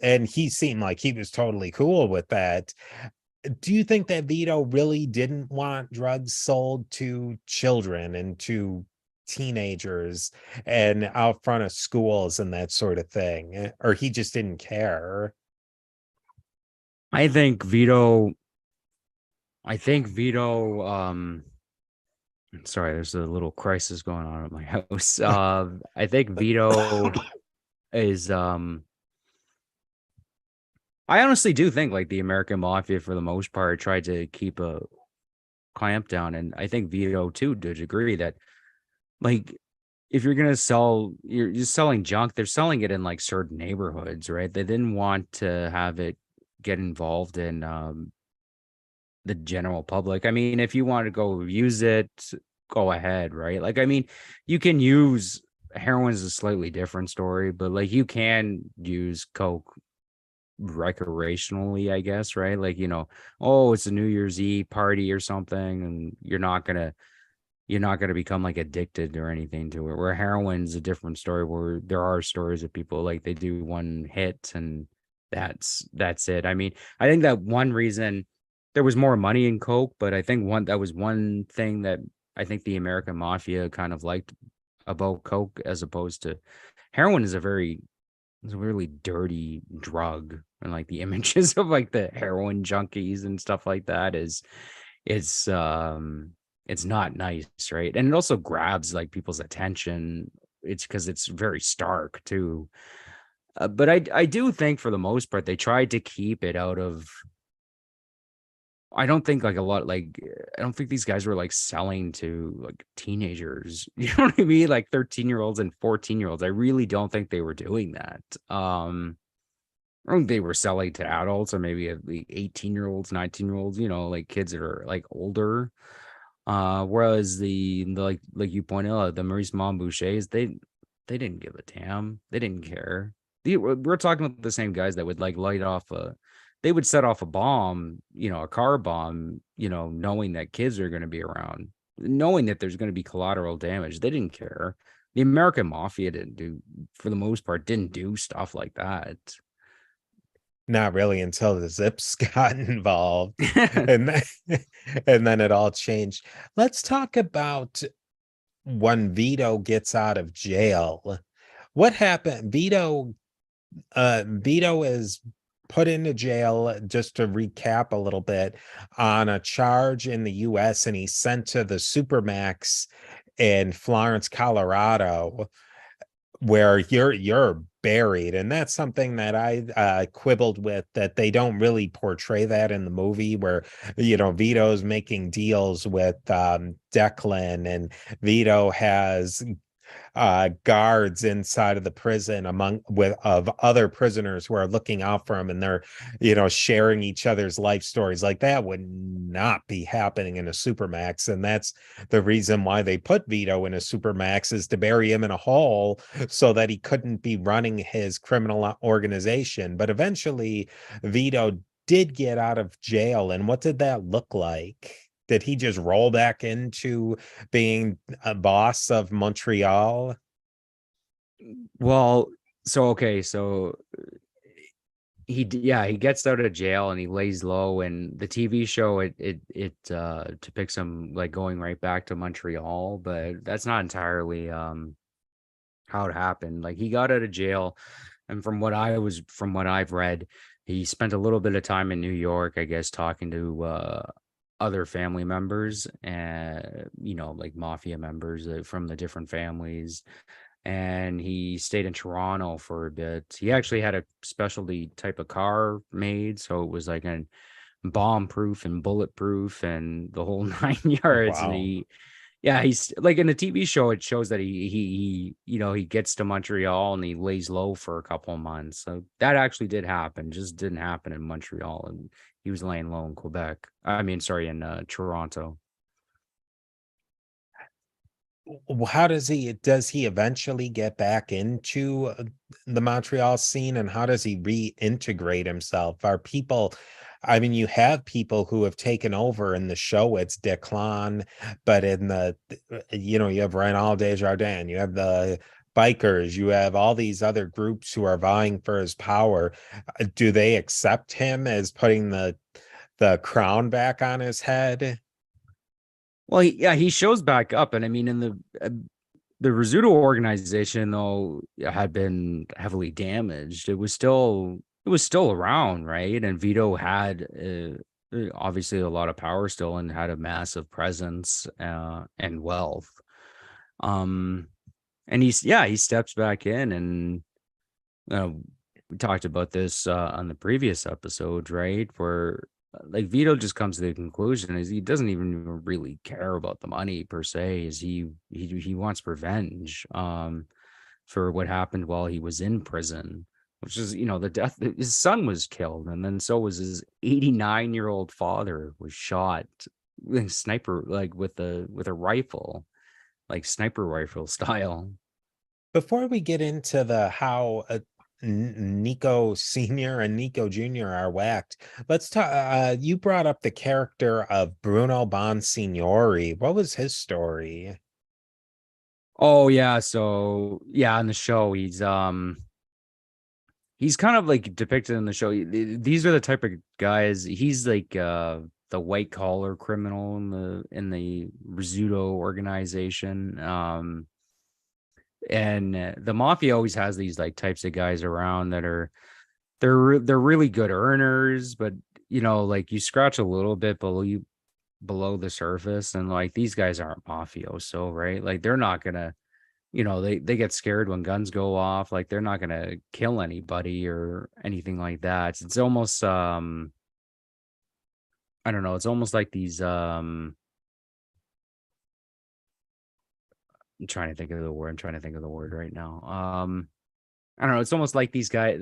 A: And he seemed like he was totally cool with that. Do you think that Vito really didn't want drugs sold to children and to teenagers and out front of schools and that sort of thing? Or he just didn't care?
B: I think Vito. I think Vito. Sorry, there's a little crisis going on at my house. I think Vito is. I honestly do think, like, the American mafia, for the most part, tried to keep a clamp down, and I think Vito too did agree that, like, if you're gonna sell, you're just selling junk. They're selling it in like certain neighborhoods, right? They didn't want to have it get involved in the general public. I mean, if you want to go use it, go ahead, right? Like, I mean, you can use heroin is a slightly different story, but like you can use coke recreationally, I guess, right? Like, oh, it's a New Year's Eve party or something, and you're not gonna you're not going to become like addicted or anything to it. Where heroin's a different story, where there are stories of people like they do one hit and that's it. I mean, I think that one reason there was more money in coke, but I think that was one thing that I think the American mafia kind of liked about coke, as opposed to heroin is it's a really dirty drug, and like the images of like the heroin junkies and stuff like that is it's it's not nice, right? And it also grabs like people's attention. It's because it's very stark too. But I do think for the most part they tried to keep it out of. I don't think like a lot like I don't think these guys were like selling to like teenagers. You know what I mean? Like 13-year-olds and 14-year-olds. I really don't think they were doing that. I think they were selling to adults or maybe 18-year-olds, 19-year-olds, like kids that are like older. Whereas the like you pointed out, the Maurice Monbouchers, they didn't give a damn. They didn't care. We're talking about the same guys that would like they would set off a bomb, a car bomb, knowing that kids are going to be around, knowing that there's going to be collateral damage. They didn't care. The American mafia for the most part, didn't do stuff like that.
A: Not really until the Zips got involved, and then and then it all changed. Let's talk about when Vito gets out of jail. What happened? Vito is put into jail, just to recap a little bit, on a charge in the US, and he's sent to the Supermax in Florence, Colorado, where you're buried. And that's something that I quibbled with, that they don't really portray that in the movie, where Vito's making deals with Declan, and Vito has guards inside of the prison of other prisoners who are looking out for him, and they're sharing each other's life stories. Like, that would not be happening in a Supermax, and that's the reason why they put Vito in a Supermax, is to bury him in a hole so that he couldn't be running his criminal organization. But eventually Vito did get out of jail, and what did that look like? Did he just roll back into being a boss of Montreal?
B: Well, so okay, so he gets out of jail and he lays low, and the TV show it depicts him like going right back to Montreal, but that's not entirely how it happened. Like, he got out of jail, and from what I've read, he spent a little bit of time in New York, I guess, talking to other family members, and like mafia members from the different families. And he stayed in Toronto for a bit. He actually had a specialty type of car made, so it was like a bomb proof and bulletproof and the whole 9 yards. And
A: Wow.
B: he's like, in the TV show, it shows that he gets to Montreal and he lays low for a couple of months. So that actually did happen, just didn't happen in Montreal, and he was laying low in Quebec. I mean, sorry, in Toronto.
A: How does he eventually get back into the Montreal scene, and how does he reintegrate himself? Are people, I mean, you have people who have taken over in the show. It's Declan, but in you have Reynald Desjardins, you have the bikers, you have all these other groups who are vying for his power. Do they accept him as putting the crown back on his head?
B: Well, he shows back up, and I mean, in the Rizzuto organization, though, had been heavily damaged. It was still around, right? And Vito had obviously a lot of power still, and had a massive presence and wealth. Um, and he steps back in, and uh, we talked about this on the previous episode, right? Where like Vito just comes to the conclusion is he doesn't even really care about the money per se. Is he wants revenge for what happened while he was in prison, which is the death. His son was killed, and then so was his 89-year-old father was shot with sniper, like with a rifle, like sniper rifle style.
A: Before we get into the how Nico Senior and Nico Junior are whacked. Let's talk. You brought up the character of Bruno Bonsignori. What was his story?
B: Oh yeah, so yeah, on the show he's kind of like depicted in the show. These are the type of guys. He's like the white collar criminal in the Rizzuto organization. And the mafia always has these like types of guys around that are they're really good earners, but like you scratch a little bit below the surface, and like these guys aren't mafioso, right? Like they're not gonna, they get scared when guns go off. Like they're not gonna kill anybody or anything like that. It's almost I don't know, it's almost like these I'm trying to think of the word. I'm trying to think of the word right now. I don't know. It's almost like these guys.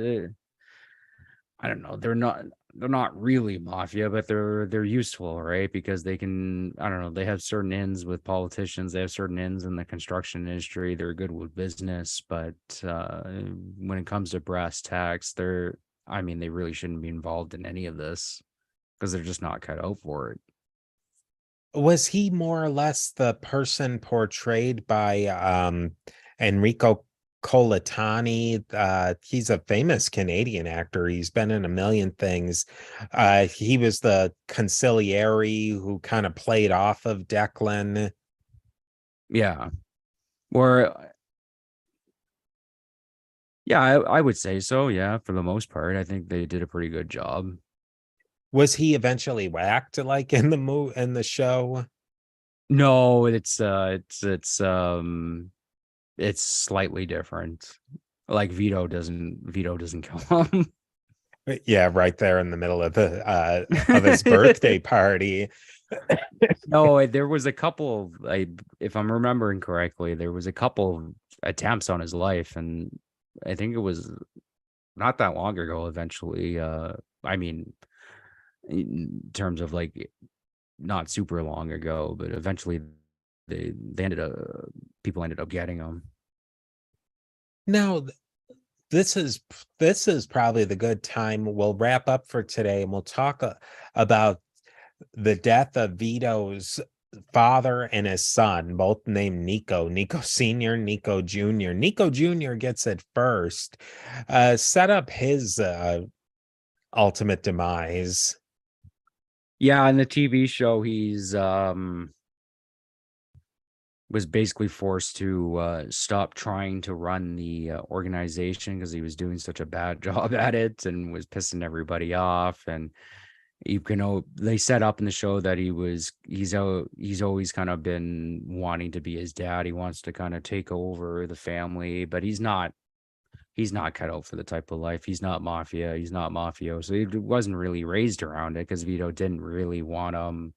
B: I don't know. They're not really mafia, but they're useful, right? Because they can. I don't know. They have certain ends with politicians. They have certain ends in the construction industry. They're good with business, but when it comes to brass tacks, they're. I mean, they really shouldn't be involved in any of this because they're just not cut out for it.
A: Was he more or less the person portrayed by Enrico Colatani? He's a famous Canadian actor. He's been in a million things. He was the consigliere who kind of played off of Declan.
B: Yeah. Or yeah, I would say so. Yeah, for the most part, I think they did a pretty good job.
A: Was he eventually whacked like in the show?
B: No, it's slightly different. Like Vito doesn't kill him.
A: Yeah, right there in the middle of his birthday party.
B: No, there was a couple, if I'm remembering correctly, there was a couple of attempts on his life, and I think it was not that long ago eventually. I mean, in terms of like not super long ago, but eventually they ended up people ended up getting him.
A: Now, this is probably the good time. We'll wrap up for today and we'll talk about the death of Vito's father and his son, both named Nico Sr., Nico Jr. Nico Jr. gets it first. Set up his ultimate demise.
B: Yeah, in the TV show, he's was basically forced to stop trying to run the organization because he was doing such a bad job at it and was pissing everybody off. And they set up in the show that he's always kind of been wanting to be his dad. He wants to kind of take over the family, but he's not cut out for the type of life. He's not mafia. He's not mafio. So he wasn't really raised around it because Vito didn't really want him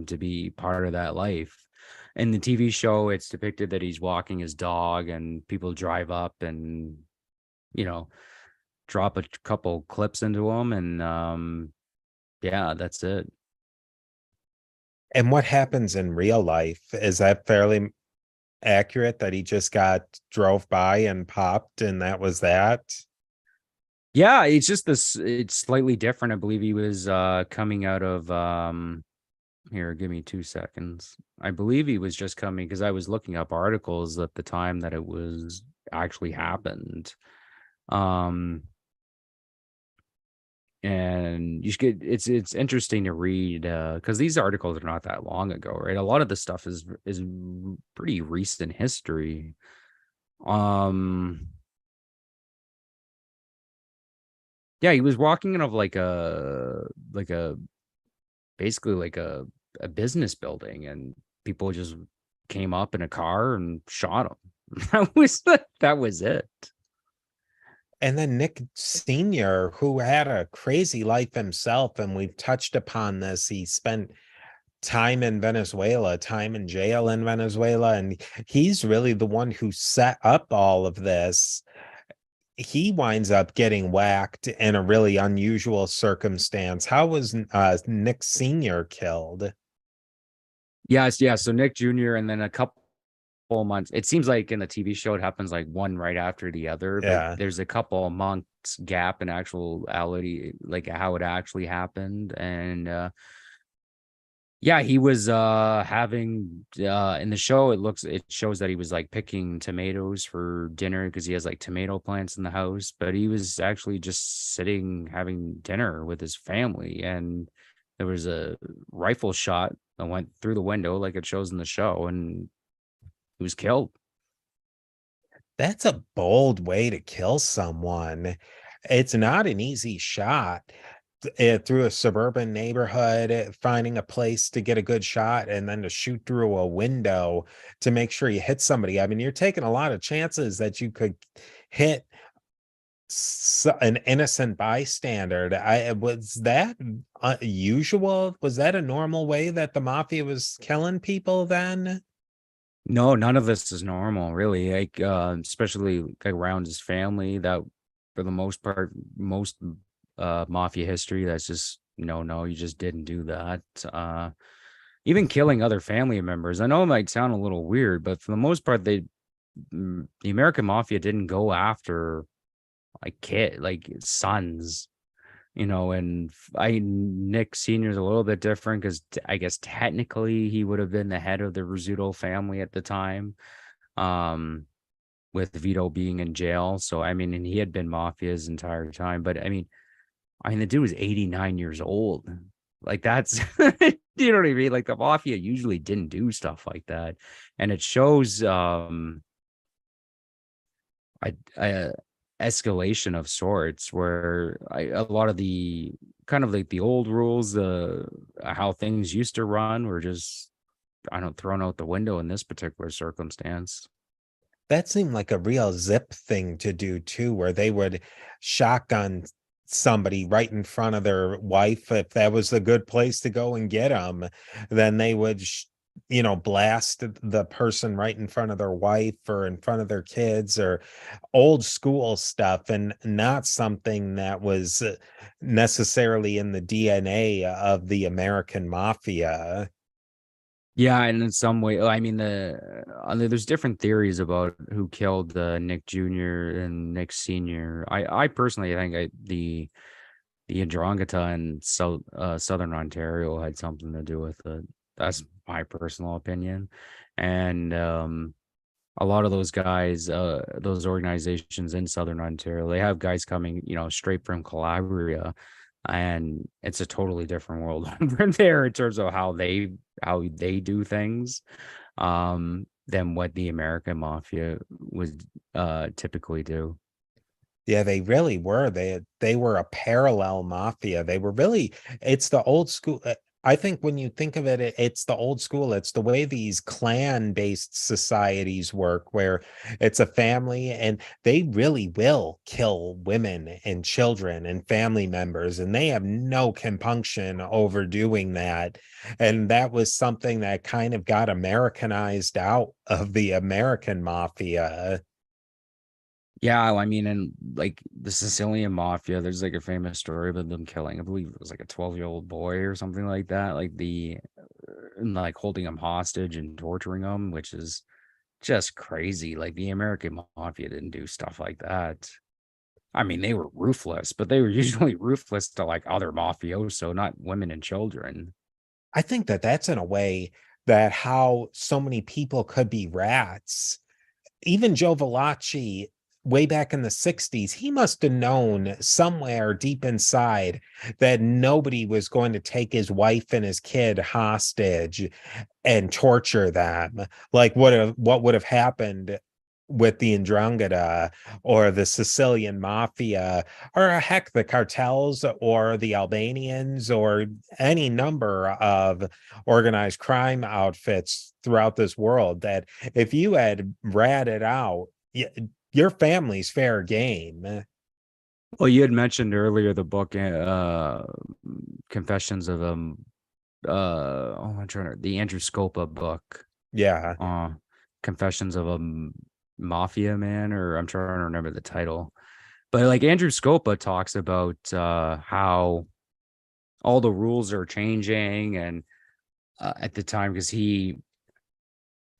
B: to be part of that life. In the TV show, it's depicted that he's walking his dog and people drive up and, you know, drop a couple clips into him. And yeah, that's it.
A: And what happens in real life? Is that fairly accurate that he just got drove by and popped and that was that?
B: Yeah, it's just it's slightly different. I believe he was coming out of here, give me 2 seconds. I believe he was just coming because I was looking up articles at the time that it was actually happened. Um and you should get it's interesting to read because these articles are not that long ago, right? A lot of the stuff is pretty recent history. Um yeah, he was walking out of like a basically like a business building, and people just came up in a car and shot him. That was it.
A: And then Nick Sr., who had a crazy life himself, and we've touched upon this. He spent time in Venezuela, time in jail in Venezuela, and he's really the one who set up all of this. He winds up getting whacked in a really unusual circumstance. How was Nick Sr. killed?
B: Yes, yeah. So Nick Jr. and then a couple of months. It seems like in the TV show it happens like one right after the other, but
A: Yeah.
B: there's a couple of months gap in actuality, like how it actually happened. And yeah, he was having in the show it shows that he was like picking tomatoes for dinner because he has like tomato plants in the house, but he was actually just sitting having dinner with his family, and there was a rifle shot that went through the window like it shows in the show, and he was killed.
A: That's a bold way to kill someone. It's not an easy shot. Through a suburban neighborhood, finding a place to get a good shot and then to shoot through a window to make sure you hit somebody. I mean, you're taking a lot of chances that you could hit an innocent bystander. Was that usual? Was that a normal way that the mafia was killing people then?
B: No, none of this is normal, really. Like, especially like around his family. That, for the most part, most mafia history, that's just no, you just didn't do that. Even killing other family members. I know it might sound a little weird, but for the most part, the American mafia didn't go after like like sons. And Nick Senior is a little bit different because I guess technically he would have been the head of the Rizzuto family at the time, um, with Vito being in jail. So I mean, and he had been mafia his entire time. But I mean, the dude was 89 years old. Like that's, you know what I mean? Like the mafia usually didn't do stuff like that, and it shows I escalation of sorts where a lot of the kind of like the old rules, how things used to run were just I don't thrown out the window in this particular circumstance.
A: That seemed like a real Zip thing to do too, where they would shotgun somebody right in front of their wife. If that was a good place to go and get them, then they would, blast the person right in front of their wife or in front of their kids, or old school stuff, and not something that was necessarily in the DNA of the American mafia.
B: Yeah, and in some way, I mean, there's different theories about who killed Nick Jr. and Nick Sr. I personally think the Andromeda in Southern Ontario had something to do with it. That's my personal opinion. And a lot of those guys, those organizations in Southern Ontario, they have guys coming, straight from Calabria, and it's a totally different world over there in terms of how they do things, than what the American mafia would typically do.
A: Yeah, they really were. They were a parallel mafia. They were really, it's the old school. I think when you think of it, it's the old school. It's the way these clan-based societies work, where it's a family and they really will kill women and children and family members, and they have no compunction over doing that. And that was something that kind of got Americanized out of the American mafia.
B: Yeah, I mean, and like the Sicilian mafia, there's like a famous story about them killing, I believe it was like a 12-year-old boy or something like that, like and like holding him hostage and torturing him, which is just crazy. Like the American mafia didn't do stuff like that. I mean, they were ruthless, but they were usually ruthless to like other mafioso, not women and children.
A: I think that that's in a way that how so many people could be rats. Even Joe Valachi, way back in the 60s, he must have known somewhere deep inside that nobody was going to take his wife and his kid hostage and torture them. Like what would have happened with the Ndrangheta or the Sicilian mafia, or heck, the cartels or the Albanians or any number of organized crime outfits throughout this world, that if you had ratted out, your family's fair game.
B: Well, you had mentioned earlier the book, Confessions of I'm trying to the Andrew Scopa book,
A: Yeah.
B: uh, Confessions of a Mafia Man, or I'm trying to remember the title. But like Andrew Scopa talks about how all the rules are changing, and at the time, because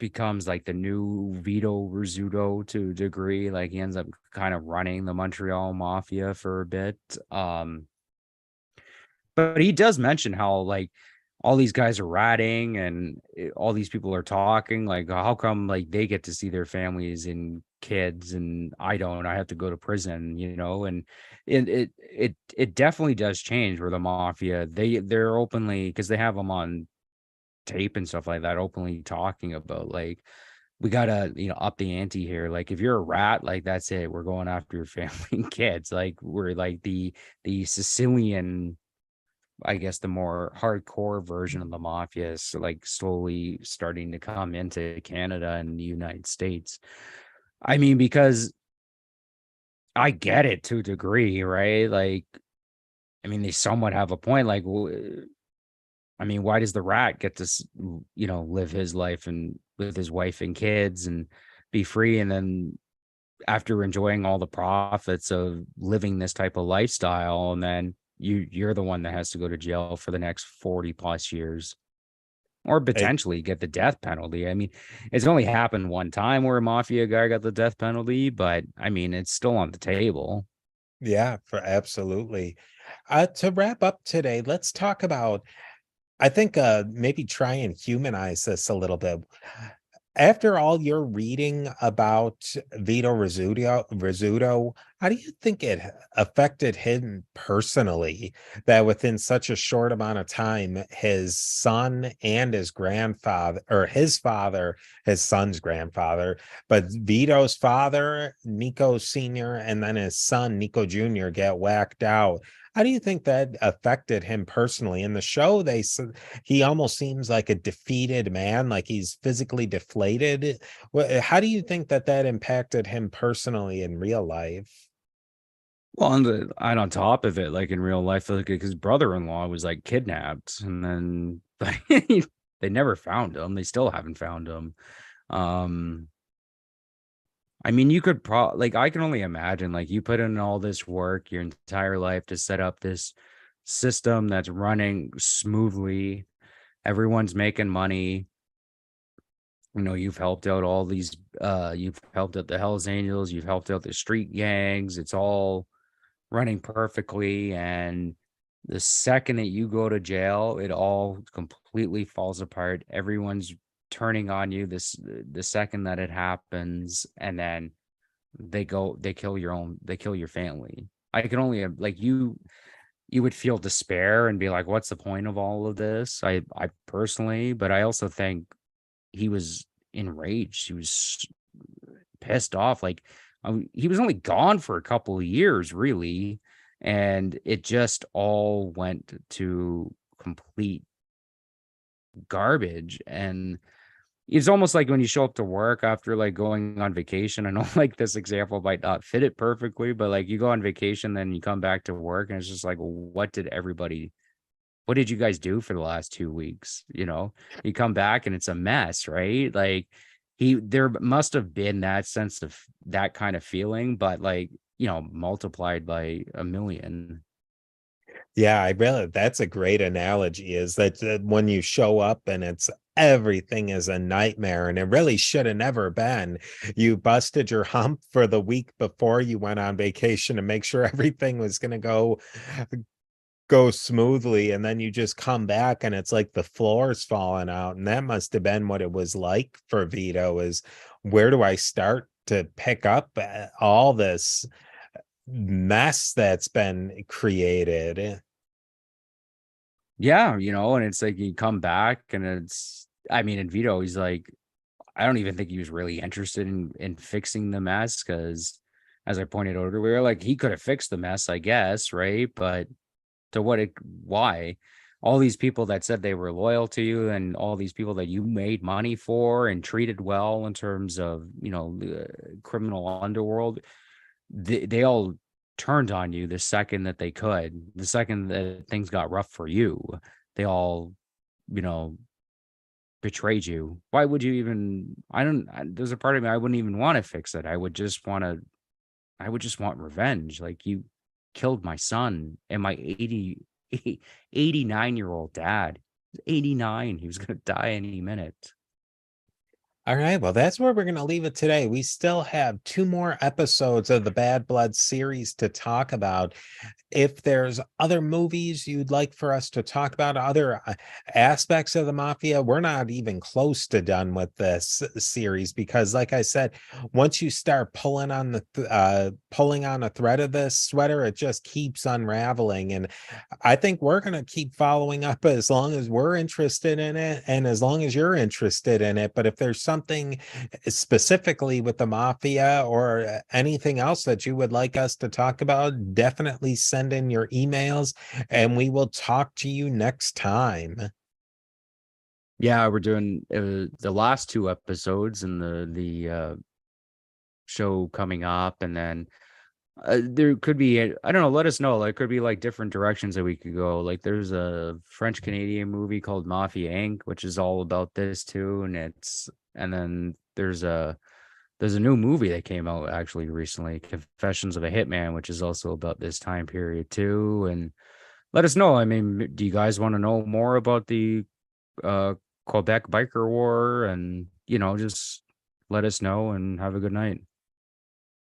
B: becomes like the new Vito Rizzuto to a degree. Like he ends up kind of running the Montreal Mafia for a bit. But he does mention how like all these guys are ratting and all these people are talking. Like, how come like they get to see their families and kids and I don't? I have to go to prison, you know? And it definitely does change where the mafia they're openly because they have them on tape and stuff like that, openly talking about like we gotta up the ante here. Like if you're a rat, like that's it. We're going after your family and kids. Like we're like the Sicilian, I guess the more hardcore version of the mafia is like slowly starting to come into Canada and the United States. I mean, because I get it to a degree, right? Like, I mean, they somewhat have a point. Like, I mean, why does the rat get to, live his life and with his wife and kids and be free? And then after enjoying all the profits of living this type of lifestyle, and then you're the one that has to go to jail for the next 40 plus years or
A: It,
B: potentially get the death penalty. I mean, it's only happened one time where a mafia guy got the death penalty, but I mean, it's still on the table.
A: yeah, for absolutely. To wrap up today, let's talk about I think maybe try and humanize this a little bit. After all your reading about Vito Rizzuto, how do you think it affected him personally that within such a short amount of time, his son and his grandfather, or his father, his son's grandfather, but Vito's father, Nico Sr., and then his son, Nico Jr., get whacked out? How do you think that affected him personally? In the show, he almost seems like a defeated man, like he's physically deflated. How do you think that that impacted him personally in real life?
B: Well, and on top of it, like in real life, like his brother-in-law was like kidnapped, and then like, they never found him. They still haven't found him. Um, I mean, you could like I can only imagine like you put in all this work your entire life to set up this system that's running smoothly. Everyone's making money. You've helped out all these you've helped out the Hells Angels, you've helped out the street gangs. It's all running perfectly, and the second that you go to jail, it all completely falls apart. Everyone's turning on you the second that it happens, and then they kill your family. I can only like you would feel despair and be like, what's the point of all of this? I personally, but I also think he was enraged. He was pissed off. Like he was only gone for a couple of years, really, and it just all went to complete garbage. And it's almost like when you show up to work after like going on vacation. I know like this example might not fit it perfectly, but like you go on vacation, then you come back to work, and it's just like, what did you guys do for the last 2 weeks? You come back and it's a mess, right? Like there must have been that sense of that kind of feeling, but like, multiplied by a million.
A: Yeah, I really that's a great analogy is that when you show up and it's everything is a nightmare and it really should have never been. You busted your hump for the week before you went on vacation to make sure everything was going to go smoothly, and then you just come back and it's like the floor's falling out, and that must have been what it was like for Vito is where do I start to pick up all this mess that's been created.
B: Yeah, and it's like you come back and I mean, in Vito, he's like, I don't even think he was really interested in fixing the mess because, as I pointed out earlier, like he could have fixed the mess, I guess, right? But why? All these people that said they were loyal to you and all these people that you made money for and treated well in terms of, the criminal underworld, they all turned on you the second that they could. The second that things got rough for you, they all, you know, betrayed you. Why would you even there's a part of me I wouldn't even want to fix it. I would just want revenge. Like you killed my son and my 89-year-old dad. 89. He was going to die any minute.
A: All right, well, that's where we're going to leave it today. We still have two more episodes of the Bad Blood series to talk about. If there's other movies you'd like for us to talk about, other aspects of the mafia, we're not even close to done with this series because, like I said, once you start pulling on a thread of this sweater, it just keeps unraveling. And I think we're going to keep following up as long as we're interested in it and as long as you're interested in it. But if there's something specifically with the mafia or anything else that you would like us to talk about, definitely send in your emails and we will talk to you next time.
B: Yeah, we're doing the last two episodes and the show coming up, and then there could be I don't know. Let us know. Like, could be like different directions that we could go. Like, there's a French Canadian movie called Mafia Inc., which is all about this too, and then there's a new movie that came out actually recently, Confessions of a Hitman, which is also about this time period too. And let us know. I mean, do you guys want to know more about the uh Quebec biker war? And just let us know and have a good night.